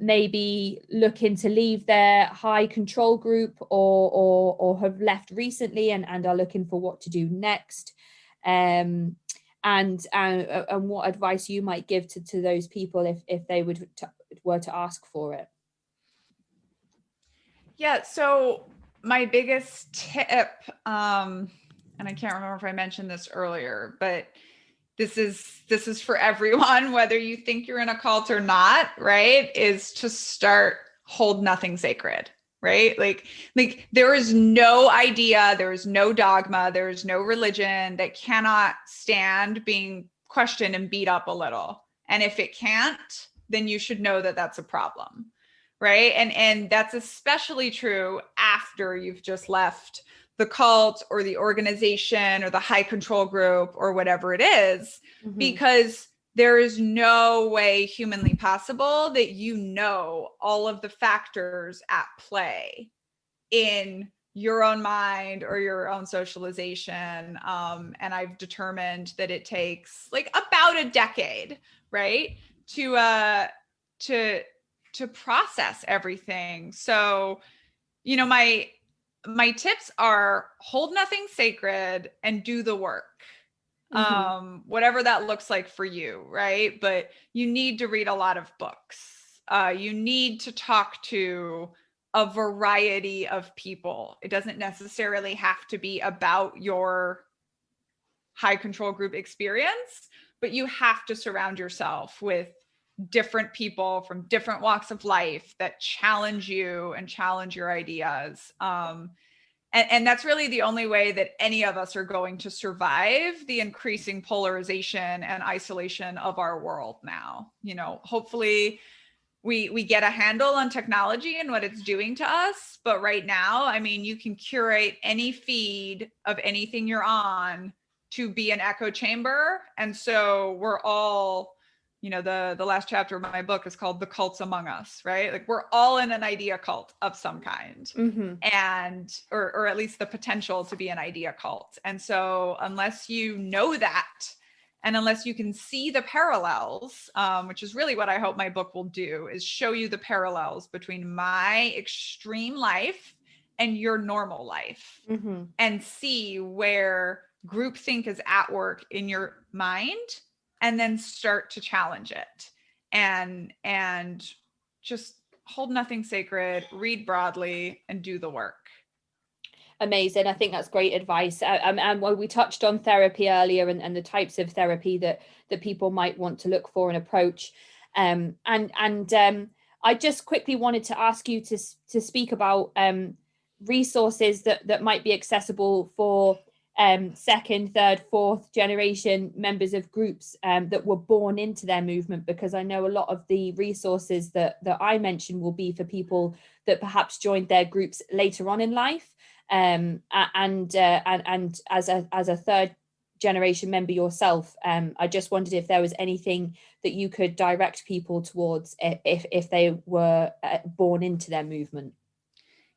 maybe looking to leave their high control group or have left recently and are looking for what to do next, and what advice you might give to those people if they were to ask for it. Yeah, so my biggest tip, and I can't remember if I mentioned this earlier, but this is for everyone, whether you think you're in a cult or not, right? Is to start hold nothing sacred, right? Like there is no idea, there is no dogma, there is no religion that cannot stand being questioned and beat up a little. And if it can't, then you should know that that's a problem, right? And that's especially true after you've just left the cult or the organization or the high control group or whatever it is, because there is no way humanly possible that you know all of the factors at play in your own mind or your own socialization. And I've determined that it takes like about a decade, right, to process everything. So, you know, my tips are hold nothing sacred and do the work. Whatever that looks like for you, right? But you need to read a lot of books. You need to talk to a variety of people. It doesn't necessarily have to be about your high control group experience, but you have to surround yourself with different people from different walks of life that challenge you and challenge your ideas. And that's really the only way that any of us are going to survive the increasing polarization and isolation of our world now. You know, hopefully we get a handle on technology and what it's doing to us. But right now, I mean, you can curate any feed of anything you're on to be an echo chamber. And so we're all, you know, the last chapter of my book is called The Cults Among Us, right? Like we're all in an idea cult of some kind, and or at least the potential to be an idea cult. And so unless you know that, and unless you can see the parallels, which is really what I hope my book will do, is show you the parallels between my extreme life and your normal life, and see where groupthink is at work in your mind, and then start to challenge it and just hold nothing sacred, read broadly, and do the work. Amazing. I think that's great advice. And we touched on therapy earlier and the types of therapy that people might want to look for and approach. And I just quickly wanted to ask you to speak about resources that might be accessible for second, third, fourth generation members of groups that were born into their movement, because I know a lot of the resources that I mentioned will be for people that perhaps joined their groups later on in life. And as a third generation member yourself, I just wondered if there was anything that you could direct people towards if they were born into their movement.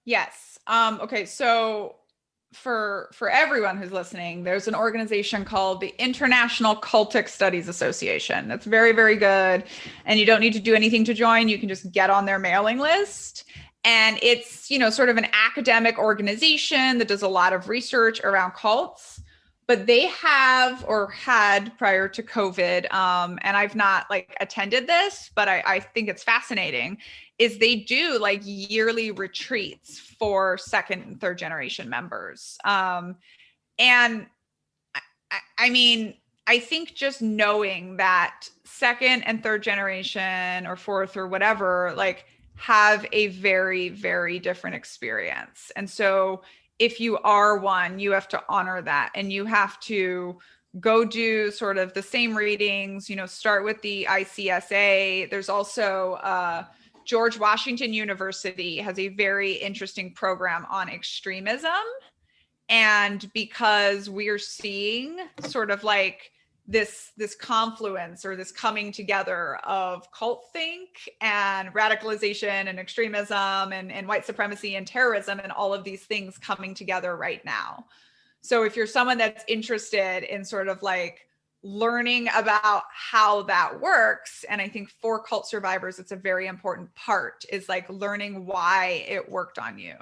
Yes. Okay. So for everyone who's listening, there's an organization called the International Cultic Studies Association. That's very, very good. And you don't need to do anything to join. You can just get on their mailing list. And it's, you know, sort of an academic organization that does a lot of research around cults. But they have, or had prior to COVID, and I've not like attended this, but I think it's fascinating, is they do like yearly retreats for second and third generation members. And I mean, I think just knowing that second and third generation or fourth or whatever, like have a very, very different experience. And so if you are one, you have to honor that, and you have to go do sort of the same readings, start with the ICSA. There's also George Washington University has a very interesting program on extremism. And because we're seeing sort of like this confluence or this coming together of cult think and radicalization and extremism and white supremacy and terrorism and all of these things coming together right now. So if you're someone that's interested in sort of like learning about how that works, and I think for cult survivors, it's a very important part, is like learning why it worked on you.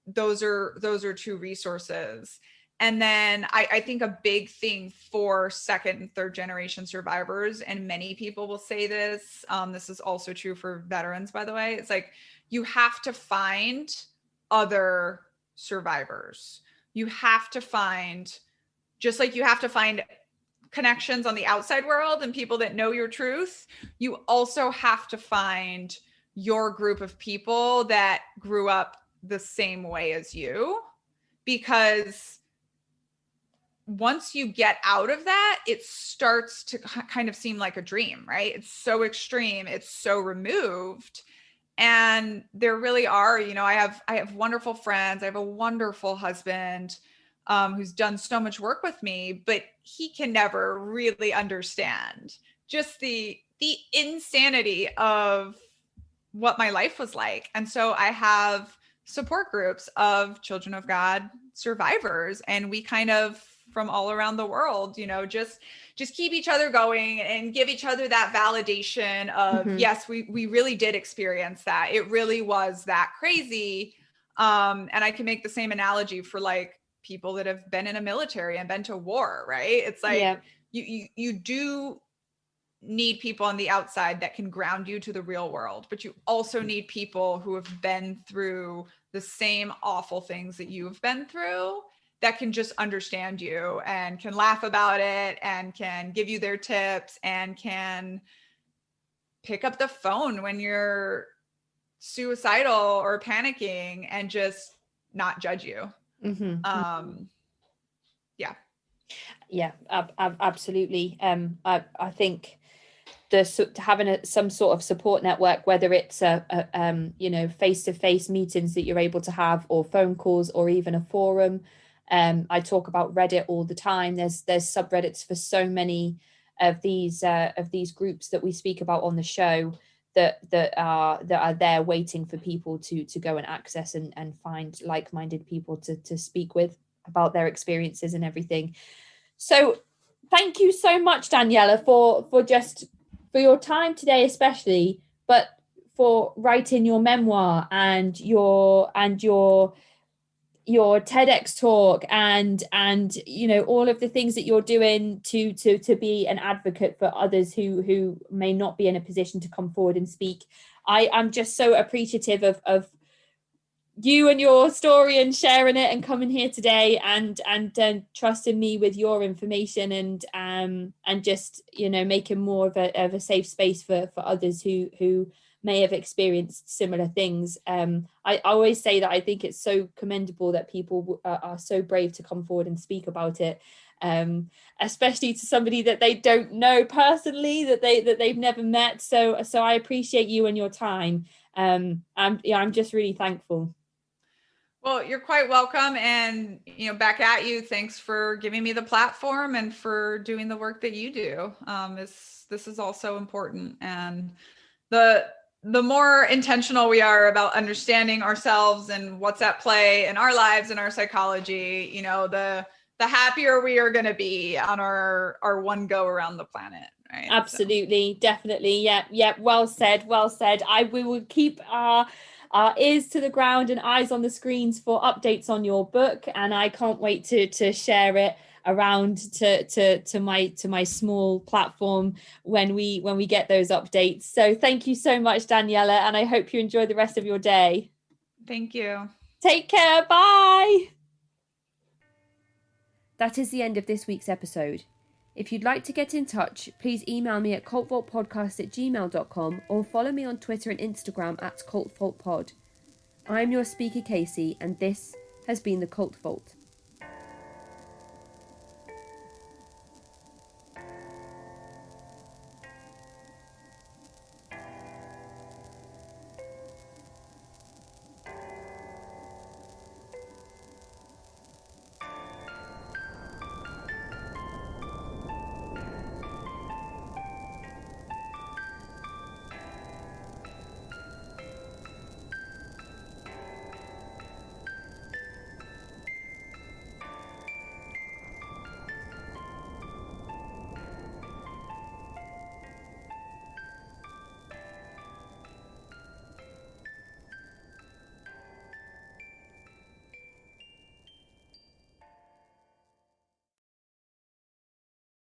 Those are two resources. And then I think a big thing for second and third generation survivors, and many people will say this, this is also true for veterans, by the way, it's like you have to find other survivors. You have to find, just like you have to find connections on the outside world and people that know your truth, you also have to find your group of people that grew up the same way as you, because once you get out of that, it starts to kind of seem like a dream, right? It's so extreme, it's so removed. And there really are, I have wonderful friends. I have a wonderful husband who's done so much work with me, but he can never really understand just the insanity of what my life was like. And so I have support groups of Children of God survivors, and we kind of, from all around the world, just keep each other going and give each other that validation of, yes, we really did experience that. It really was that crazy. And I can make the same analogy for like people that have been in a military and been to war, right? It's like, you do need people on the outside that can ground you to the real world, but you also need people who have been through the same awful things that you've been through, that can just understand you and can laugh about it and can give you their tips and can pick up the phone when you're suicidal or panicking and just not judge you. Absolutely. I think having some sort of support network, whether it's face-to-face meetings that you're able to have, or phone calls, or even a forum. I talk about Reddit all the time. There's subreddits for so many of these groups that we speak about on the show that are there waiting for people to go and access and find like-minded people to speak with about their experiences and everything. So thank you so much, Daniella, for your time today, especially, but for writing your memoir and your TEDx talk and all of the things that you're doing to be an advocate for others who may not be in a position to come forward and speak. I'm just so appreciative of you and your story and sharing it and coming here today and trusting me with your information and just making more of a safe space for others who may have experienced similar things. I always say that I think it's so commendable that people are so brave to come forward and speak about it, especially to somebody that they don't know personally, that they've never met. So I appreciate you and your time. I'm just really thankful. Well, you're quite welcome. And, back at you. Thanks for giving me the platform and for doing the work that you do. This is also important. And the more intentional we are about understanding ourselves and what's at play in our lives and our psychology, the happier we are going to be on our one go around the planet. Right? Absolutely. So. Definitely. Yeah. Well said. We will keep our ears to the ground and eyes on the screens for updates on your book, and I can't wait to share it around to my small platform when we get those updates. So thank you so much, Daniella, and I hope you enjoy the rest of your day. Thank you. Take care. Bye. That is the end of this week's episode. If you'd like to get in touch, please email me at cultvaultpodcast@gmail.com or follow me on Twitter and Instagram @cultvaultpod. I'm your speaker, Casey, and this has been the Cult Vault.